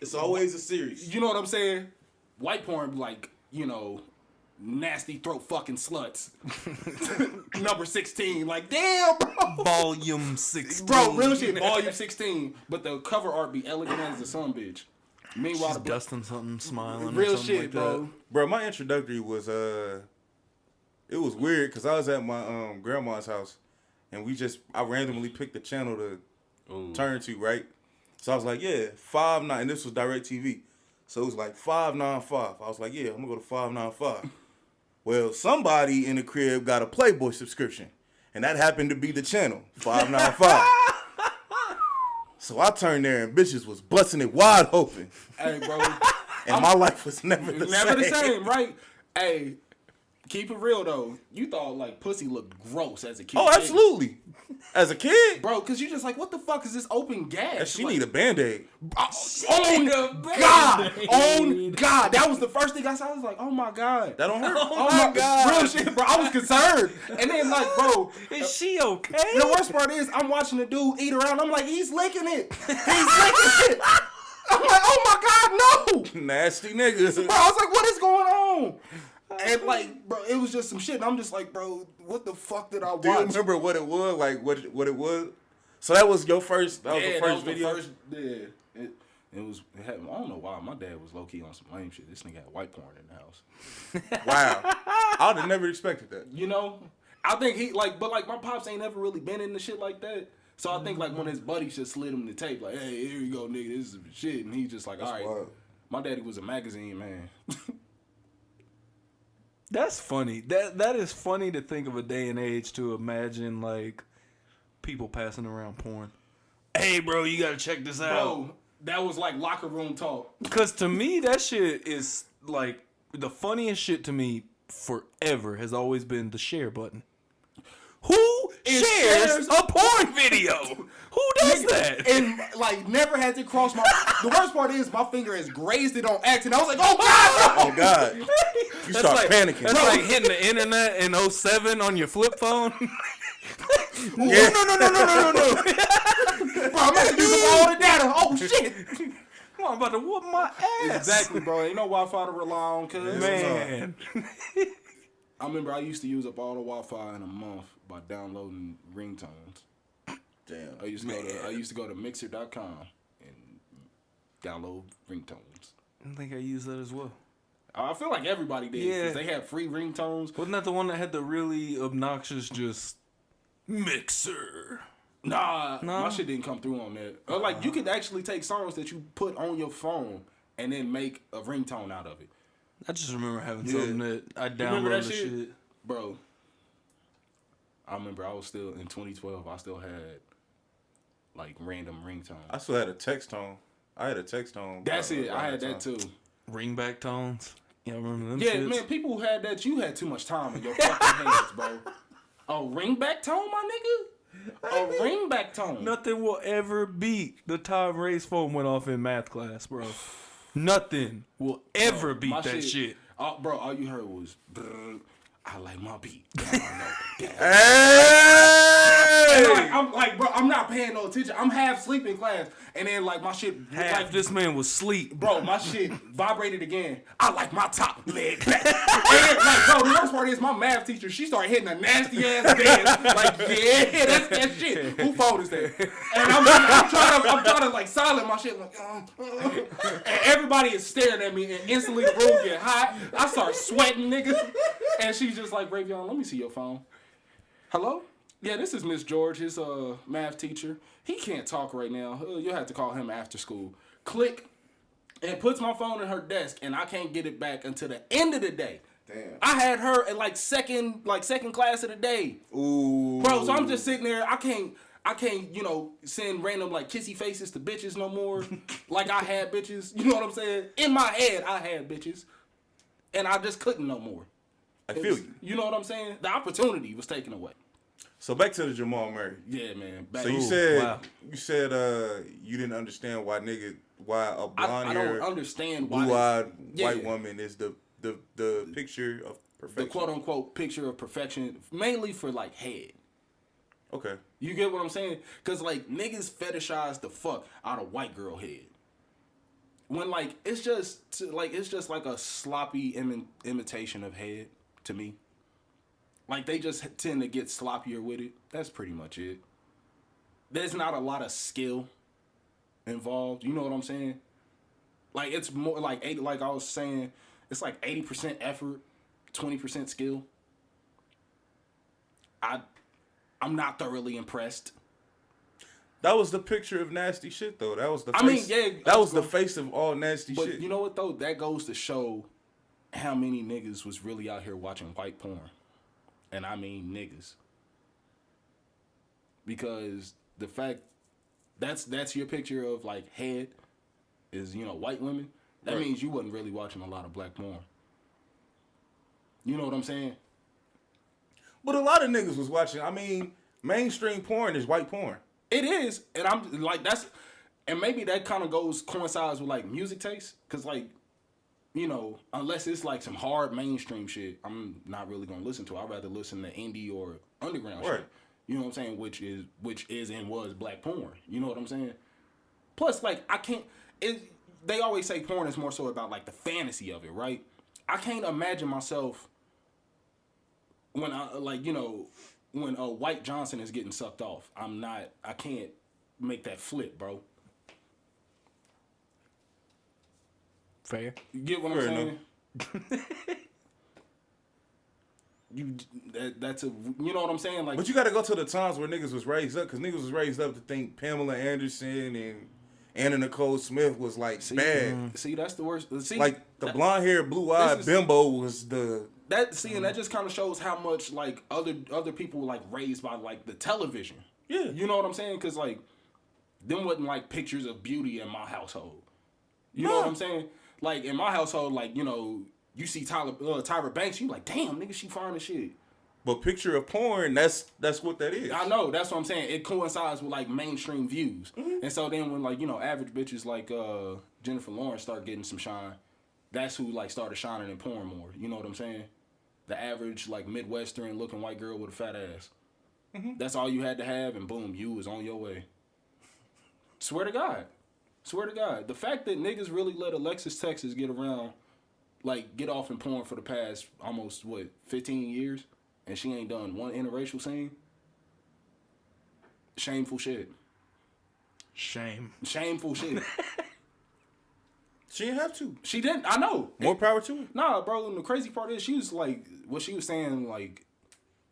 it's always a series. You know what I'm saying? White porn be like, you know, nasty throat fucking sluts. Number 16. Like, damn, bro. Volume 16. Bro, real shit, volume 16. But the cover art be elegant as a son bitch. Meanwhile, She's dusting something, smiling. real or something shit, like bro. That. Bro, my introductory was it was weird because I was at my grandma's house and I randomly picked the channel to turn to, right? So I was like, yeah, 5-9, and this was DirecTV. So it was like 595. I was like, yeah, I'm gonna go to 595. Well, somebody in the crib got a Playboy subscription, and that happened to be the channel 595. So I turned there and bitches was busting it wide open. Hey, bro. And my life was never the Never same. the same, right? Hey, keep it real though. You thought like pussy looked gross as a kid. Oh, absolutely. As a kid, bro. Cause you just like, what the fuck is this open gas? and she like, need a Band-Aid. Oh God! Oh God! That was the first thing I saw. I was like, oh my God! That don't hurt. Oh my God! Real shit, bro. I was concerned. And then like, bro, Is she okay? the worst part is I'm watching the dude eat around. I'm like, he's licking it. He's licking it. I'm like, oh my God, no! Nasty niggas. Bro, I was like, what is going on? And like, bro, it was just some shit. And I'm just like, bro, what the fuck did I watch? Do you remember what it was? Like what it was? So that was your first. That was the first video. It was. I don't know why my dad was low key on some lame shit. This nigga had white porn in the house. Wow, I would have never expected that. You know, I think he like, but like my pops ain't never really been into shit like that. So I think like when his buddies just slid him the tape, like, hey, here you go, nigga, this is some shit, and he just like, all right. Wild. My daddy was a magazine man. That's funny. That is funny to think of a day and age to imagine like people passing around porn. Hey, bro, you gotta check this out. Bro, that was like locker room talk. Because to me, that shit is like the funniest shit to me forever has always been the share button. Who shares a porn video? Who does that? And like never had to cross my. The worst part is my finger has grazed it on accident. I was like, oh God! Oh God! You That's start like, panicking. That's like hitting the internet in 07 on your flip phone. Yeah. No. Bro, I'm about to use up all the data. Oh shit! I'm about to whoop my ass. Exactly, bro. Ain't no Wi-Fi to rely on, cuz. Man. I remember I used to use up all the Wi-Fi in a month by downloading ringtones. Damn. I used to go to Mixer.com and download ringtones. I think I used that as well. I feel like everybody did because Yeah. they had free ringtones. Wasn't that the one that had the really obnoxious just mixer? Nah, No? my shit didn't come through on that. Or like you could actually take songs that you put on your phone and then make a ringtone out of it. I just remember having something that I remember that downloaded the shit. Bro, I remember I was still in 2012. I still had like random ringtones. I still had a text tone. I had a text tone. That's it. I had that too. Ringback tones. Yeah, I remember them Yeah, shits. man. People who had that. You had too much time in your fucking hands, bro. A ringback tone, my nigga. A ringback tone. Nothing will ever beat the time Ray's phone went off in math class, bro. Nothing will ever beat My that shit. Bro, all you heard was, brrr, I like my beat. Hey! I'm like, bro, I'm not paying no attention. I'm half asleep in class. And then, like, my shit, Half like, this man was asleep. bro, my shit vibrated again. I like my top leg back. And, like, bro, the worst part is my math teacher, she started hitting a nasty ass dance. Like, yeah, that's that shit. Who phone is that? And I'm trying to like, silent my shit. Like, and everybody is staring at me, and instantly the room get hot. I start sweating, nigga. And she's just like, Ravion, let me see your phone. Hello? Yeah, this is Miss George, his math teacher. He can't talk right now. You'll have to call him after school. Click, and puts my phone in her desk, and I can't get it back until the end of the day. Damn. I had her at like second class of the day. Ooh. Bro, so I'm just sitting there. I can't, send random like kissy faces to bitches no more. Like I had bitches. You know what I'm saying? In my head, I had bitches, and I just couldn't no more. I feel you. You know what I'm saying? The opportunity was taken away. So back to the Jamal Murray. Yeah, man. So you said you didn't understand why a blonde I hair, don't understand why blue-eyed white woman is the the picture of perfection. The quote unquote picture of perfection, mainly for like head. Okay. You get what I'm saying? Cause like niggas fetishize the fuck out of white girl head. When like it's just like a sloppy imitation of head to me. Like they just tend to get sloppier with it. That's pretty much it. There's not a lot of skill involved. You know what I'm saying? Like it's more like like I was saying, it's like 80% effort, 20% skill. I'm not thoroughly impressed. That was the picture of nasty shit, though. That was the face. I mean, yeah. That was the face of all nasty shit. But you know what, though? That goes to show how many niggas was really out here watching white porn. And I mean niggas. Because the fact that's your picture of, like, head is, you know, white women. That means you wasn't really watching a lot of black porn. You know what I'm saying? But a lot of niggas was watching. I mean, mainstream porn is white porn. It is, and I'm like and maybe that kind of coincides with like music taste, cause like, you know, unless it's like some hard mainstream shit, I'm not really gonna listen to. I'd rather listen to indie or underground shit. You know what I'm saying? Which is and was black porn. You know what I'm saying? Plus, like they always say porn is more so about like the fantasy of it, right? I can't imagine myself when when White Johnson is getting sucked off. I can't make that flip, bro. Fair. You get what I'm saying? That's you know what I'm saying? Like, but you got to go to the times where niggas was raised up, because niggas was raised up to think Pamela Anderson and Anna Nicole Smith was like bad. See, that's the worst. See, like the blonde hair, blue eyed bimbo was the. And that just kind of shows how much like other people were like raised by like the television. Yeah. You know what I'm saying? Because like them wasn't like pictures of beauty in my household. You know what I'm saying? Like in my household, like, you know, you see Tyra Banks, you like, damn, nigga, she fine as shit. But picture of porn, that's what that is. I know, that's what I'm saying. It coincides with like mainstream views. Mm-hmm. And so then when like, you know, average bitches like Jennifer Lawrence start getting some shine, that's who like started shining in porn more. You know what I'm saying? The average like Midwestern looking white girl with a fat ass. Mm-hmm. That's all you had to have, and boom, you was on your way. Swear to God. The fact that niggas really let Alexis Texas get off in porn for the past almost 15 years, and she ain't done one interracial scene. Shameful shit. Shameful shit. She didn't have to. She didn't. I know. More power to her. Nah, bro. And the crazy part is, she was like, what she was saying, like,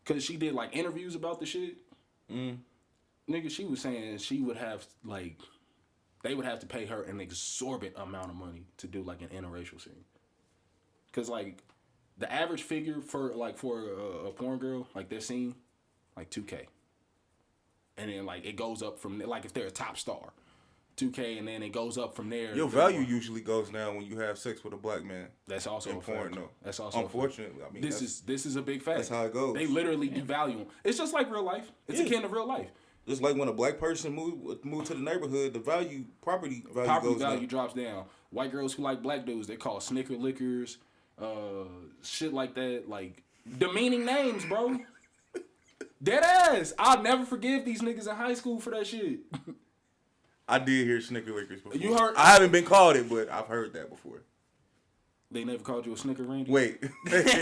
cause she did like interviews about the shit. Nigga, she was saying she would have like, they would have to pay her an exorbitant amount of money to do like an interracial scene. Cause like, the average figure for a porn girl, like their scene, like $2K. And then like it goes up from like if they're a top star. $2K, and then it goes up from there. Your value usually goes down when you have sex with a black man. That's also in a porn, fact. No. That's also unfortunately. I mean, this is a big fact. That's how it goes. They literally devalue them. It's just like real life. It's akin to real life. Just like when a black person move to the neighborhood, the property value drops down. White girls who like black dudes, they call snicker lickers, shit like that, like demeaning names, bro. Dead ass. I'll never forgive these niggas in high school for that shit. I did hear snicker lickers before. You heard? I haven't been called it, but I've heard that before. They never called you a snicker, Randy? Wait. Wait. What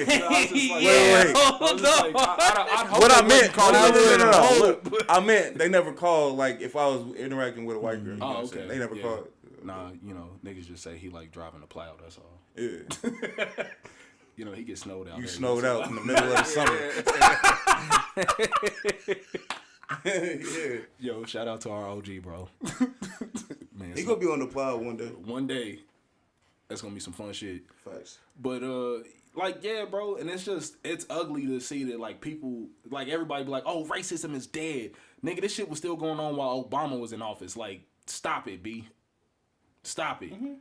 I meant they never called, like, if I was interacting with a white girl. You know okay. They never called. Nah, you know, niggas just say he like driving a plow, that's all. Yeah. You know, he gets snowed out. You snowed out in the middle of the summer. Yeah. Yo, shout out to our OG, bro. Man, he gonna be on the plow one day. One day, that's gonna be some fun shit. Facts. But like, yeah, bro, and it's ugly to see that like people, like everybody be like, oh, racism is dead, nigga. This shit was still going on while Obama was in office. Like, stop it, B. Stop it. Mm-hmm.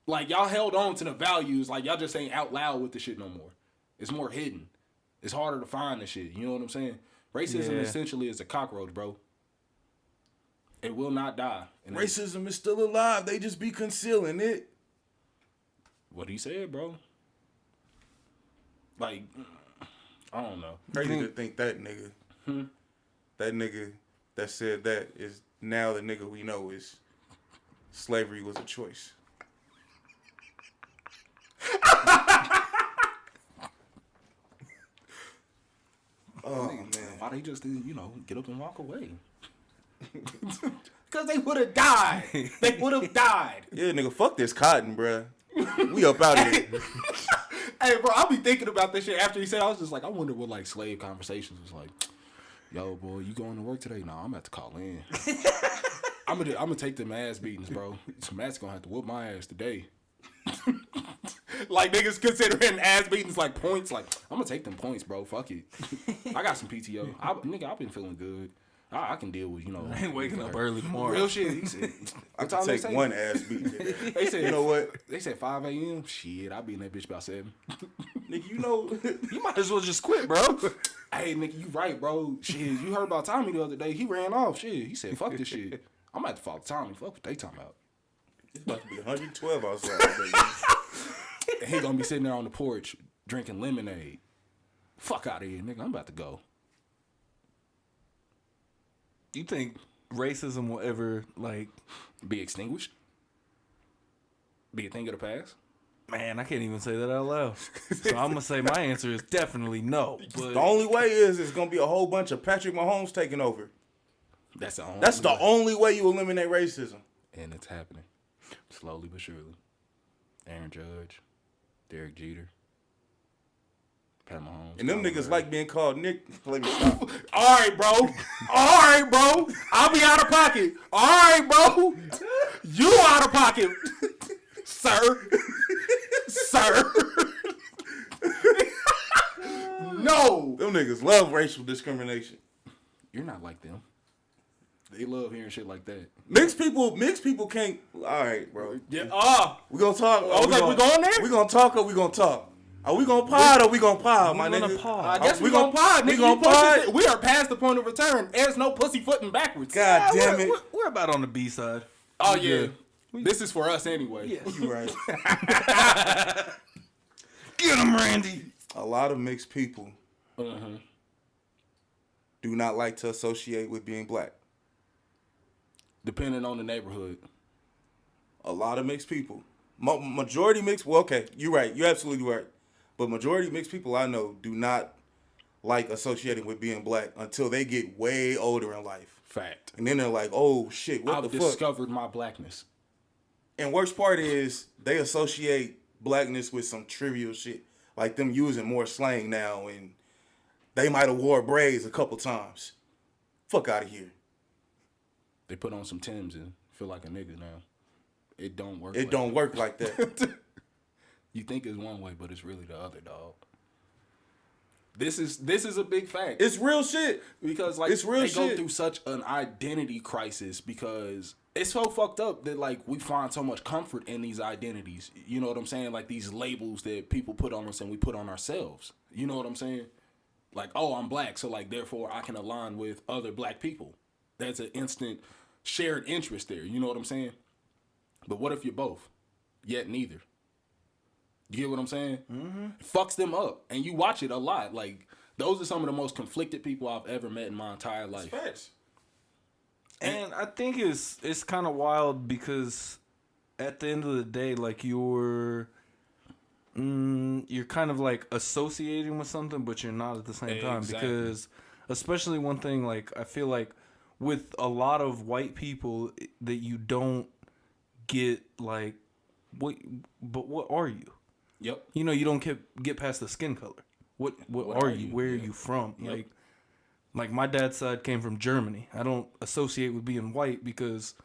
Like, y'all held on to the values. Like, y'all just ain't out loud with the shit no more. It's more hidden. It's harder to find the shit. You know what I'm saying? Racism essentially is a cockroach, bro. It will not die. And racism is still alive. They just be concealing it. What he said, bro. Like, I don't know. Crazy to think that nigga, that nigga that said that is now the nigga we know is slavery was a choice. Oh man, Why they just didn't, get up and walk away? Because they would have died. They would have died. yeah, nigga, fuck this cotton, bruh. We up out of here. Hey, bro, I'll be thinking about this shit after he said. I was just like, I wonder what like slave conversations was like. Yo, boy, you going to work today? No, I'm about to call in. I'm gonna take them ass beatings, bro. Some ass gonna have to whoop my ass today. Like niggas considering ass beatings like points. Like I'm gonna take them points, bro. Fuck it. I got some PTO. I've been feeling good. I can deal with I ain't waking up early tomorrow. Real shit. He said, I can take one ass beating. They said, you know what? They said 5 a.m. Shit, I'll be in that bitch about 7. Nigga, you know, You might as well just quit, bro. Hey, nigga, you right, bro. Shit, you heard about Tommy the other day. He ran off. Shit, he said, fuck this shit. I'm about to follow Tommy. Fuck what they talking about. it's about to be 112 outside, baby. And he gonna be sitting there on the porch drinking lemonade. Fuck out of here, nigga. I'm about to go. You think racism will ever, Be extinguished? Be a thing of the past? man, I can't even say that out loud. So I'm going to say my answer is definitely no. But The only way is it's gonna be a whole bunch of Patrick Mahomes taking over. That's the only That's the way. only way you eliminate racism. And it's happening. Slowly but surely. Aaron Judge. Derek Jeter. Pat Mahomes. And them Jamal niggas Murray. like being called Nick. Let me stop. All right, bro. All right, bro. I'll be out of pocket. All right, bro. You out of pocket, sir. Sir. No. Them niggas love racial discrimination. You're not like them. They love hearing shit like that. Mixed people can't. All right, bro. Yeah. We gonna talk. Okay, we going there? We gonna talk or we gonna talk? Are we gonna pod or we gonna pod, my gonna nigga? pod. I guess we we gonna pod. We Nigga, gonna you pushing pod. it. We are past the point of return. There's no pussyfooting backwards. God damn it. we're about on the B side. Oh yeah. This is for us anyway. Yeah. You right. Get him, Randy. A lot of mixed people Uh-huh. do not like to associate with being black. Depending on the neighborhood. A lot of mixed people. Majority mixed. Well, okay, you're right. You're absolutely right. But majority mixed people I know do not like associating with being black until they get way older in life. Fact. And then they're like, oh shit, what I've the fuck? discovered my blackness. And worst part is they associate blackness with some trivial shit. Like them using more slang now and they might have wore braids a couple times. Fuck out of here. They put on some Timbs and feel like a nigga now. It don't work. It don't work like that. You think it's one way, but it's really the other, dog. This is a big fact. It's real shit. Because like It's real they go shit. through such an identity crisis because it's so fucked up that like we find so much comfort in these identities. You know what I'm saying? Like these labels that people put on us and we put on ourselves. You know what I'm saying? Like, oh, I'm black, so like therefore I can align with other black people. That's an instant shared interest there. You know what I'm saying? But what if you're both? Yet neither. You get what I'm saying? Mm-hmm. It fucks them up. And you watch it a lot. Like, those are some of the most conflicted people I've ever met in my entire life. Facts. And I think it's kind of wild because at the end of the day, like you're kind of like associating with something, but you're not at the same time. Exactly. Because especially one thing, like I feel like with a lot of white people that you don't get like, what are you? Yep. You know, you don't get past the skin color. What are you? Where are Yeah. you from? Yep. Like my dad's side came from Germany. I don't associate with being white because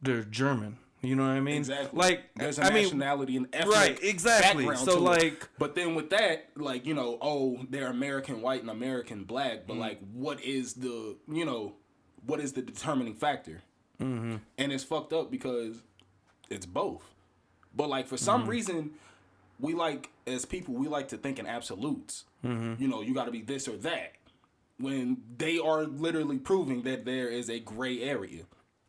they're German. You know what I mean? Exactly. Like there's a I mean, nationality and ethnic right? Exactly. background So to like, it. But then with that, like, you know, oh, they're American white and American black, but like, what is the determining factor? Mm-hmm. And it's fucked up because it's both. But like, for some reason, we like, as people, we like to think in absolutes. Mm-hmm. You know, you got to be this or that. When they are literally proving that there is a gray area.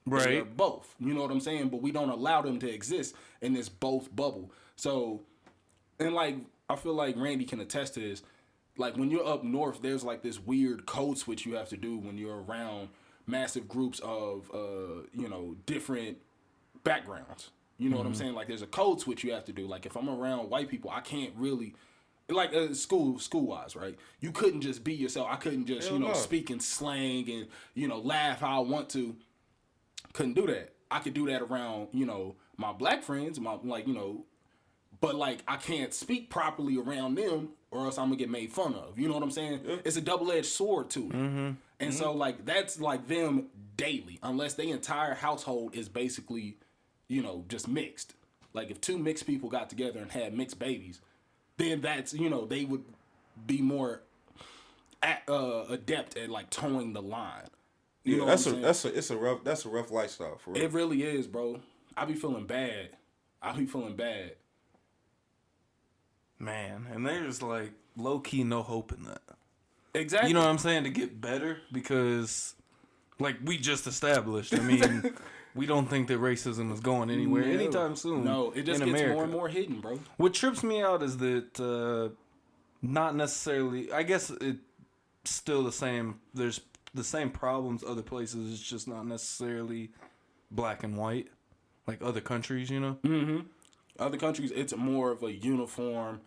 Right. They're both. You know what I'm saying? But we don't allow them to exist in this both bubble. So, and like, I feel like Randy can attest to this. Like when you're up north, there's like this weird code switch you have to do when you're around massive groups of different backgrounds. You know what I'm saying? Like there's a code switch you have to do. Like if I'm around white people, I can't really like school wise, right? You couldn't just be yourself. I couldn't just speak in slang and laugh how I want to. Couldn't do that. I could do that around my black friends, but like I can't speak properly around them, or else I'm gonna get made fun of. You know what I'm saying? Yeah. It's a double-edged sword to it. And so like that's like them daily, unless their entire household is basically, just mixed. Like if two mixed people got together and had mixed babies, then that's they would be more adept at like towing the line. You know that's a rough lifestyle for real. It really is, bro. I be feeling bad. Man, and there's like low key no hope in that. Exactly. You know what I'm saying? To get better, because like we just established. I mean, we don't think that racism is going anywhere anytime soon. No, it just gets America. more and more hidden, bro. What trips me out is that not necessarily. I guess it's still the same. There's the same problems other places. It's just not necessarily black and white, like other countries. Mm-hmm. Other countries, it's more of a uniform,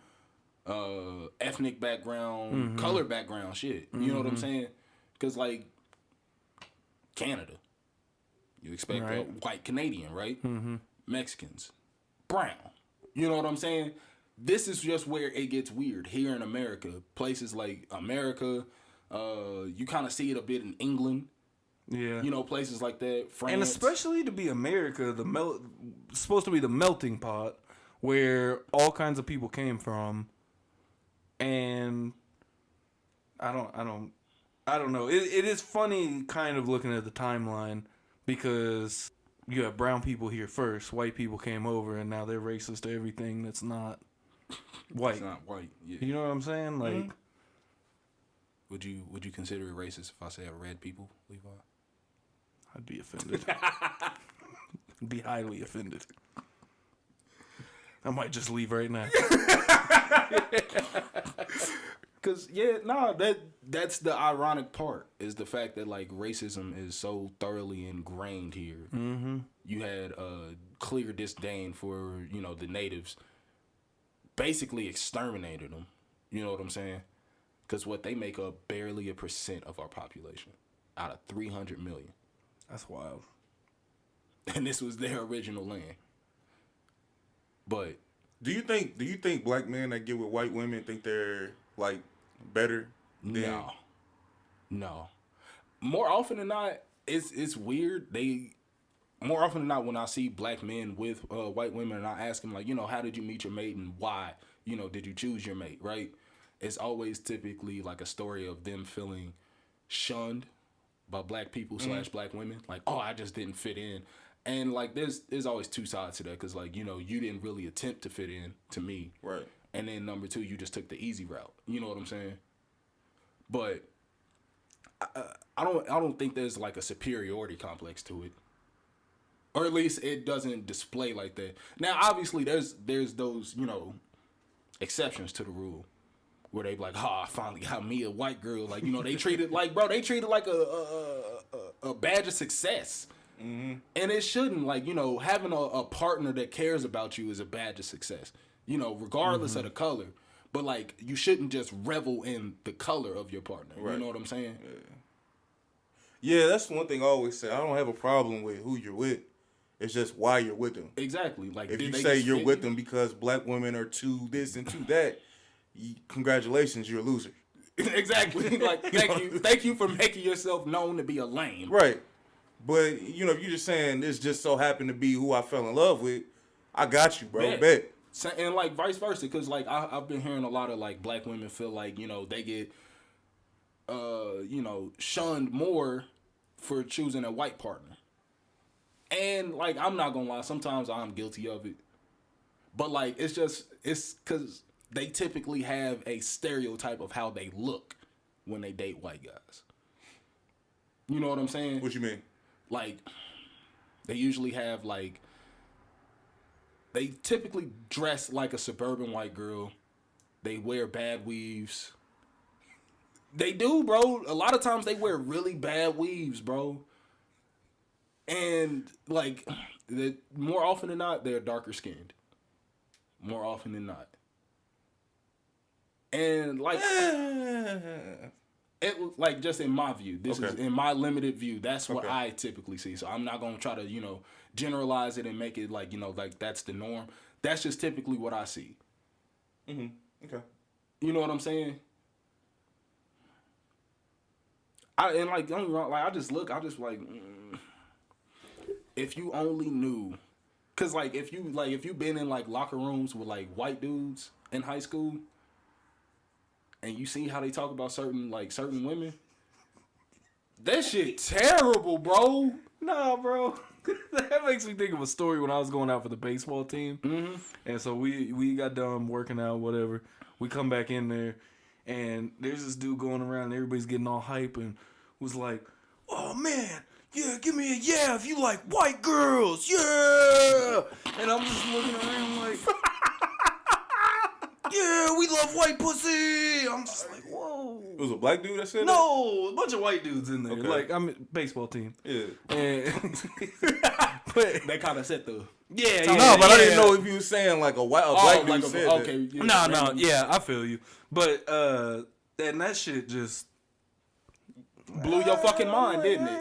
ethnic background, color background shit. You know what I'm saying? Because like Canada, you expect a white Canadian, right? Mexicans, brown. You know what I'm saying? This is just where it gets weird here in America. Places like America, you kind of see it a bit in England. Yeah. Places like that. France. And especially to be America, supposed to be the melting pot where all kinds of people came from. And I don't know. It is funny kind of looking at the timeline, because you have brown people here first, white people came over, and now they're racist to everything that's not white. It's not white. Yeah. You know what I'm saying? Like, would you consider it racist if I said red people, Levi? I'd be offended. I'd be highly offended. I might just leave right now. Cause that's the ironic part, is the fact that like racism is so thoroughly ingrained here. Mm-hmm. You had a clear disdain for the natives, basically exterminated them. You know what I'm saying? Because what they make up barely a % of our population out of 300 million. That's wild. And this was their original land. But do you think black men that get with white women think they're like better? No. More often than not, it's weird. More often than not, when I see black men with white women and I ask them like, how did you meet your mate and why, did you choose your mate, right? It's always typically like a story of them feeling shunned by black people / black women. Like, oh, I just didn't fit in. And like there's always two sides to that, because like, you didn't really attempt to fit in to me. Right. And then number two, you just took the easy route. You know what I'm saying? But I don't think there's like a superiority complex to it. Or at least it doesn't display like that. Now, obviously there's those, exceptions to the rule, where they be like, I finally got me a white girl. Like, they treat it like, bro, they treat it like a badge of success. Mm-hmm. And it shouldn't. Like, having a partner that cares about you is a badge of success, regardless of the color. But like, you shouldn't just revel in the color of your partner. Right. You know what I'm saying? Yeah, that's one thing I always say. I don't have a problem with who you're with. It's just why you're with them. Exactly. Like, if you say you're with them because black women are too this and too that, congratulations, you're a loser. Exactly. Like, thank you for making yourself known to be a lame. Right. But if you're just saying this just so happened to be who I fell in love with, I got you, bro. Bet. And like vice versa, because like I've been hearing a lot of like black women feel like they get shunned more for choosing a white partner. And like, I'm not gonna lie, sometimes I'm guilty of it. But like, it's because they typically have a stereotype of how they look when they date white guys. You know what I'm saying? What you mean? Like, they usually have they typically dress like a suburban white girl. They wear bad weaves. They do, bro. A lot of times they wear really bad weaves, bro. And like, more often than not, they're darker skinned. More often than not. And like, like just in my view, this is in my limited view. That's what I typically see. So I'm not gonna try to generalize it and make it like like that's the norm. That's just typically what I see. Okay. You know what I'm saying? Don't get me wrong, like I just like, if you only knew, cause like if you been in like locker rooms with like white dudes in high school, and you see how they talk about certain women, that shit terrible, bro. Nah, bro. That makes me think of a story when I was going out for the baseball team. Mm-hmm. And so we got done working out, whatever. We come back in there, and there's this dude going around, and everybody's getting all hype, and was like, oh, man, yeah, give me a yeah if you like white girls, yeah! And I'm just looking around like, yeah, we love white pussy! I'm just like, whoa. It was a black dude that said that? No, a bunch of white dudes in there. Okay. Like, I'm a baseball team. Yeah. And but They kind of set the... Yeah, No, but I didn't know if you was saying like a black dude like said okay, that. yeah, No, yeah, I feel you. But and that shit just blew your fucking mind, didn't it?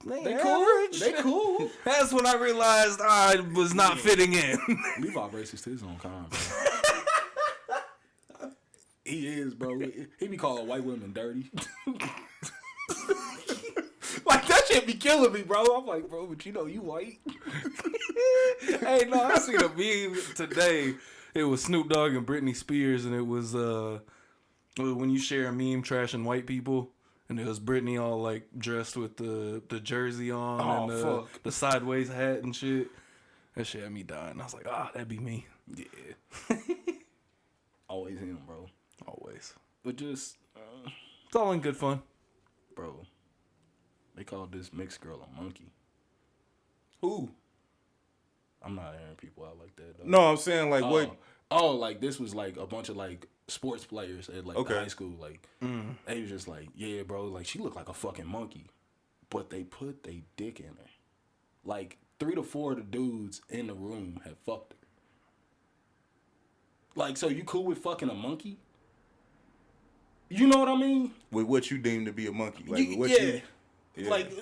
They cool. They cool. That's when I realized I was not fitting in. Levi racist to his own kind, bro. He is, bro. He be calling white women dirty. Like, that shit be killing me, bro. I'm like, bro, but you white. Hey, no, I seen a meme today. It was Snoop Dogg and Britney Spears, and it was when you share a meme trashing white people, and it was Britney all like dressed with the jersey on and the sideways hat and shit. That shit had me dying. I was like, that'd be me. Yeah. Always him, bro. Always. But just, it's all in good fun. Bro, they called this mixed girl a monkey. Who? I'm not airing people out like that, though. No, I'm saying like what? Oh, like this was like a bunch of like sports players at like the high school. Like they was just like, yeah, bro, like she looked like a fucking monkey. But they put their dick in her. Like 3 to 4 of the dudes in the room had fucked her. Like, so you cool with fucking a monkey? You know what I mean? With what you deem to be a monkey. Like, with what yeah. You, Like,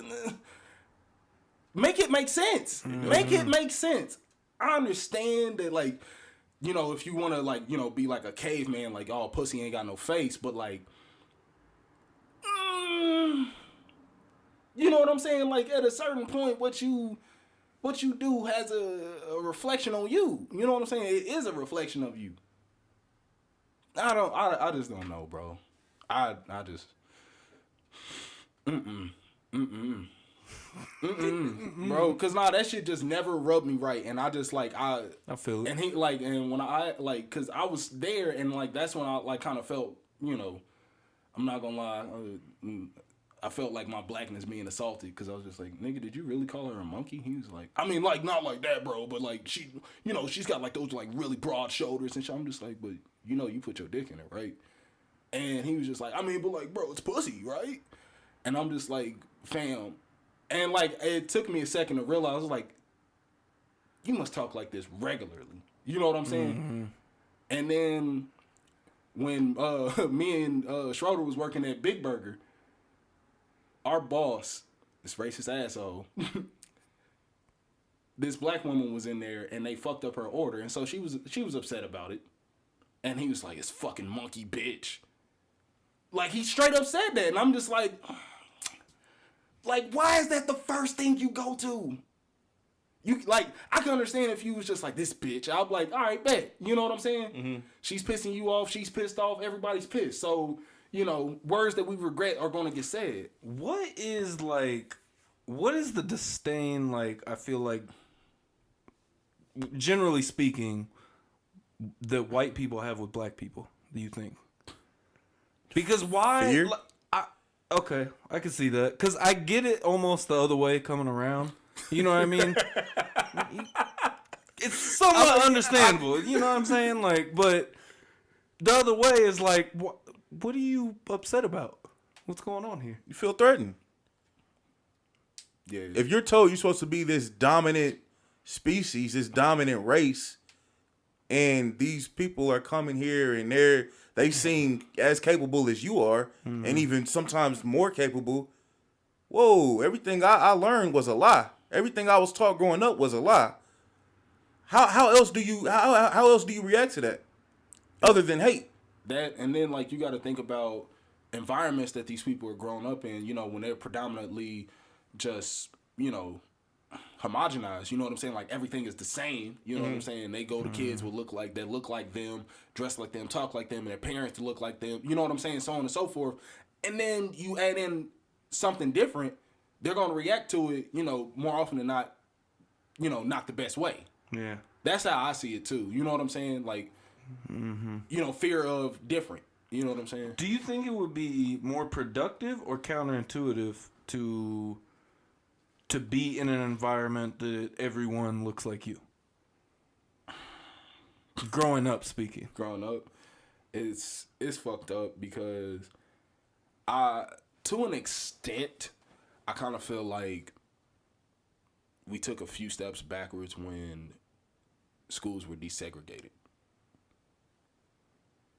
make it make sense. Mm-hmm. Make it make sense. I understand that, like, if you want to, like, be like a caveman, like, oh, pussy ain't got no face, but, like, you know what I'm saying? Like, at a certain point, what you do has a reflection on you. You know what I'm saying? It is a reflection of you. I just don't know, bro. I just bro, cause that shit just never rubbed me right, and I just like I feel it. And he like, and when I like, cause I was there, and like that's when I like kind of felt, I'm not gonna lie, I felt like my blackness being assaulted, cause I was just like, nigga, did you really call her a monkey? He was like, I mean, like not like that, bro, but like she, she's got like those like really broad shoulders and shit. I'm just like, but you put your dick in it, right? And he was just like, I mean, but like, bro, it's pussy, right? And I'm just like, fam. And like, it took me a second to realize, I was like, you must talk like this regularly. You know what I'm saying? Mm-hmm. And then when me and Schroeder was working at Big Burger, our boss, this racist asshole, this black woman was in there and they fucked up her order. And so she was upset about it. And he was like, it's fucking monkey bitch. Like, he straight up said that. And I'm just like, why is that the first thing you go to? You like, I can understand if you was just like, this bitch. I'll be like, all right, bet. You know what I'm saying? Mm-hmm. She's pissing you off. She's pissed off. Everybody's pissed. So, words that we regret are going to get said. What is the disdain, like, I feel like, generally speaking, that white people have with black people, do you think? Because why? Fear? Okay, I can see that. Because I get it almost the other way coming around. You know what I mean? It's somewhat understandable. You know what I'm saying? Like, but the other way is like, what are you upset about? What's going on here? You feel threatened. Yeah. If you're told you're supposed to be this dominant species, this dominant race, and these people are coming here and they seem as capable as you are, and even sometimes more capable. Whoa, everything I learned was a lie. Everything I was taught growing up was a lie. How else do you react to that? Other than hate. That, and then like you got to think about environments that these people are growing up in, you know, when they're predominantly just, you know, homogenized, you know what I'm saying? Like everything is the same, you know what I'm saying? They go to kids will look like them, dress like them, talk like them, and their parents look like them, you know what I'm saying? So on and so forth. And then you add in something different, they're going to react to it, you know, more often than not, you know, not the best way. Yeah. That's how I see it too. You know what I'm saying? Like, you know, fear of different. You know what I'm saying? Do you think it would be more productive or counterintuitive to be in an environment that everyone looks like you? Growing up, speaking. Growing up, it's fucked up because to an extent, I kind of feel like we took a few steps backwards when schools were desegregated.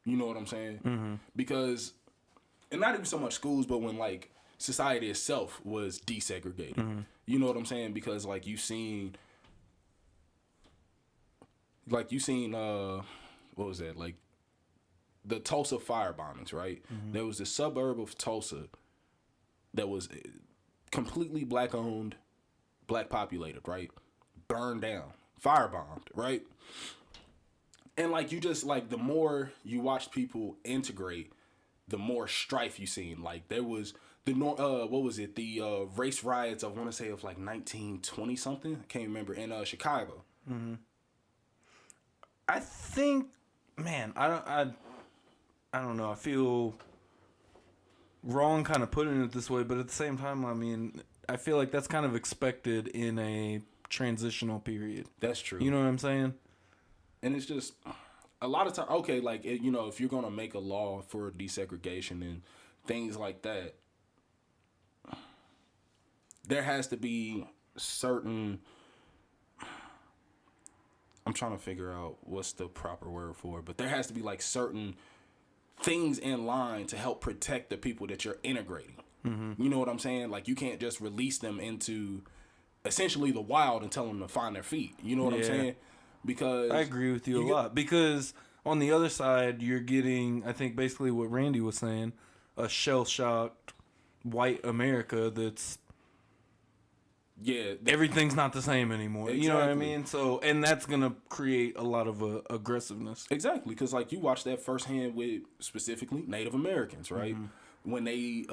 You know what I'm saying? Mm-hmm. Because, and not even so much schools, but when like society itself was desegregated. Mm-hmm. You know what I'm saying? Because like you seen what was that? Like the Tulsa fire bombings, right? Mm-hmm. There was this suburb of Tulsa that was completely black owned, black populated, right? Burned down, firebombed, right? And like you just like the more you watch people integrate, the more strife you seen. Like there was the race riots, I want to say of like 1920 something, I can't remember, in Chicago. Mm-hmm. I think, man, I don't know. I feel wrong kind of putting it this way, but at the same time, I mean, I feel like that's kind of expected in a transitional period. That's true. You know what I'm saying? And it's just a lot of time. Okay, like you know, if you're gonna make a law for desegregation and things like that, there has to be certain. I'm trying to figure out what's the proper word for it, but there has to be like certain things in line to help protect the people that you're integrating. Mm-hmm. You know what I'm saying? Like you can't just release them into essentially the wild and tell them to find their feet. You know what I'm saying? Because I agree with you a lot. Because on the other side, you're getting, I think, basically what Randy was saying, a shell-shocked white America that's everything's not the same anymore. Exactly. You know what I mean? So, and that's gonna create a lot of aggressiveness. Exactly, because like you watch that firsthand with specifically Native Americans, right? Mm-hmm. When they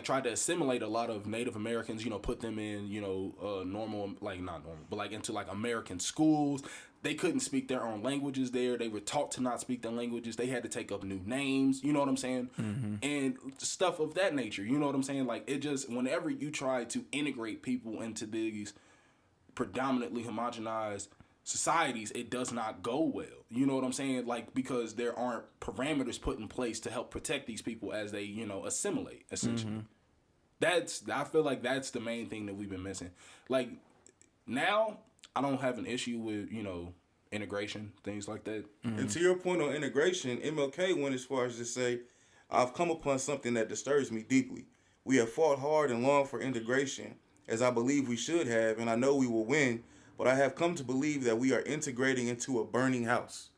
tried to assimilate a lot of Native Americans, you know, put them in, you know, normal, like not normal, but like into like American schools. They couldn't speak their own languages there. They were taught to not speak their languages. They had to take up new names. You know what I'm saying? Mm-hmm. And stuff of that nature. You know what I'm saying? Like it just, whenever you try to integrate people into these predominantly homogenized societies, it does not go well. You know what I'm saying? Like, because there aren't parameters put in place to help protect these people as they, you know, assimilate, essentially. Mm-hmm. I feel like that's the main thing that we've been missing. Like, now, I don't have an issue with, you know, integration, things like that. Mm-hmm. And to your point on integration, MLK went as far as to say, I've come upon something that disturbs me deeply. We have fought hard and long for integration, as I believe we should have, and I know we will win, but I have come to believe that we are integrating into a burning house.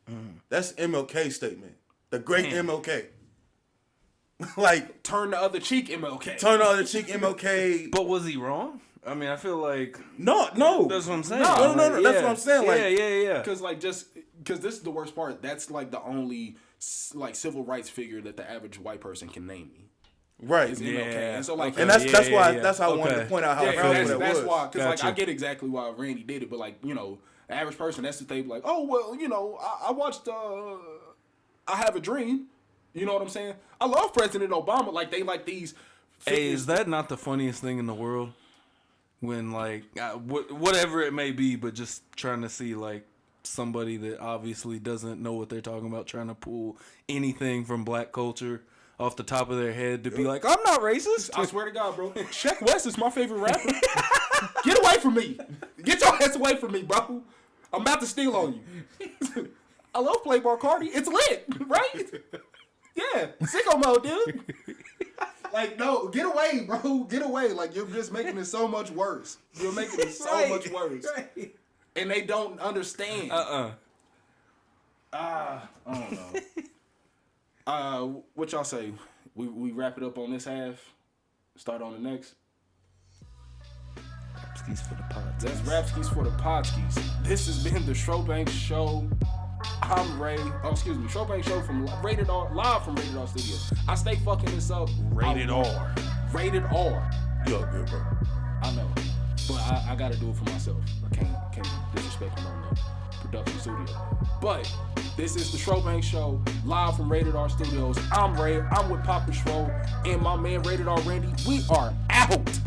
Mm. That's MLK's statement. The great MLK. Like, turn the other cheek, MLK. Turn the other cheek, MLK. But was he wrong? I mean, I feel like no. That's what I'm saying. No. That's what I'm saying. Like, yeah. Because this is the worst part. That's like the only like civil rights figure that the average white person can name me. Right. Is MLK. And so like, and that's why I wanted to point out how powerful that was. That's why, because like I get exactly why Randy did it, but like, you know, the average person, that's the thing. Like, oh well, you know, I watched I Have a Dream. You know what I'm saying? I love President Obama. Like they like these. Hey, is that not the funniest thing in the world? When like whatever it may be, but just trying to see like somebody that obviously doesn't know what they're talking about trying to pull anything from black culture off the top of their head to be like, I'm not racist. I swear to God, bro. Sheck West is my favorite rapper. Get away from me. Get your ass away from me, bro. I'm about to steal on you. I love Playboy Cardi. It's lit, right? Yeah. Sicko mode, dude. Like, no, get away, bro. Get away. Like, you're just making it so much worse. You're making it so much worse. Right. And they don't understand. I don't know. What y'all say? We wrap it up on this half? Start on the next? Rapskis for the Podskis. That's Rapskis for the Podskis. This has been the Schrobank Show. I'm Ray. Oh, excuse me. Schrobank Show from Rated R, live from Rated R Studios. I stay fucking this up. Rated R. Rated R. You all good, bro. I know. But I gotta do it for myself. I can't disrespect him on the production studio. But this is the Schrobank Show, live from Rated R Studios. I'm Ray. I'm with Papa Schro and my man Rated R Randy. We are out.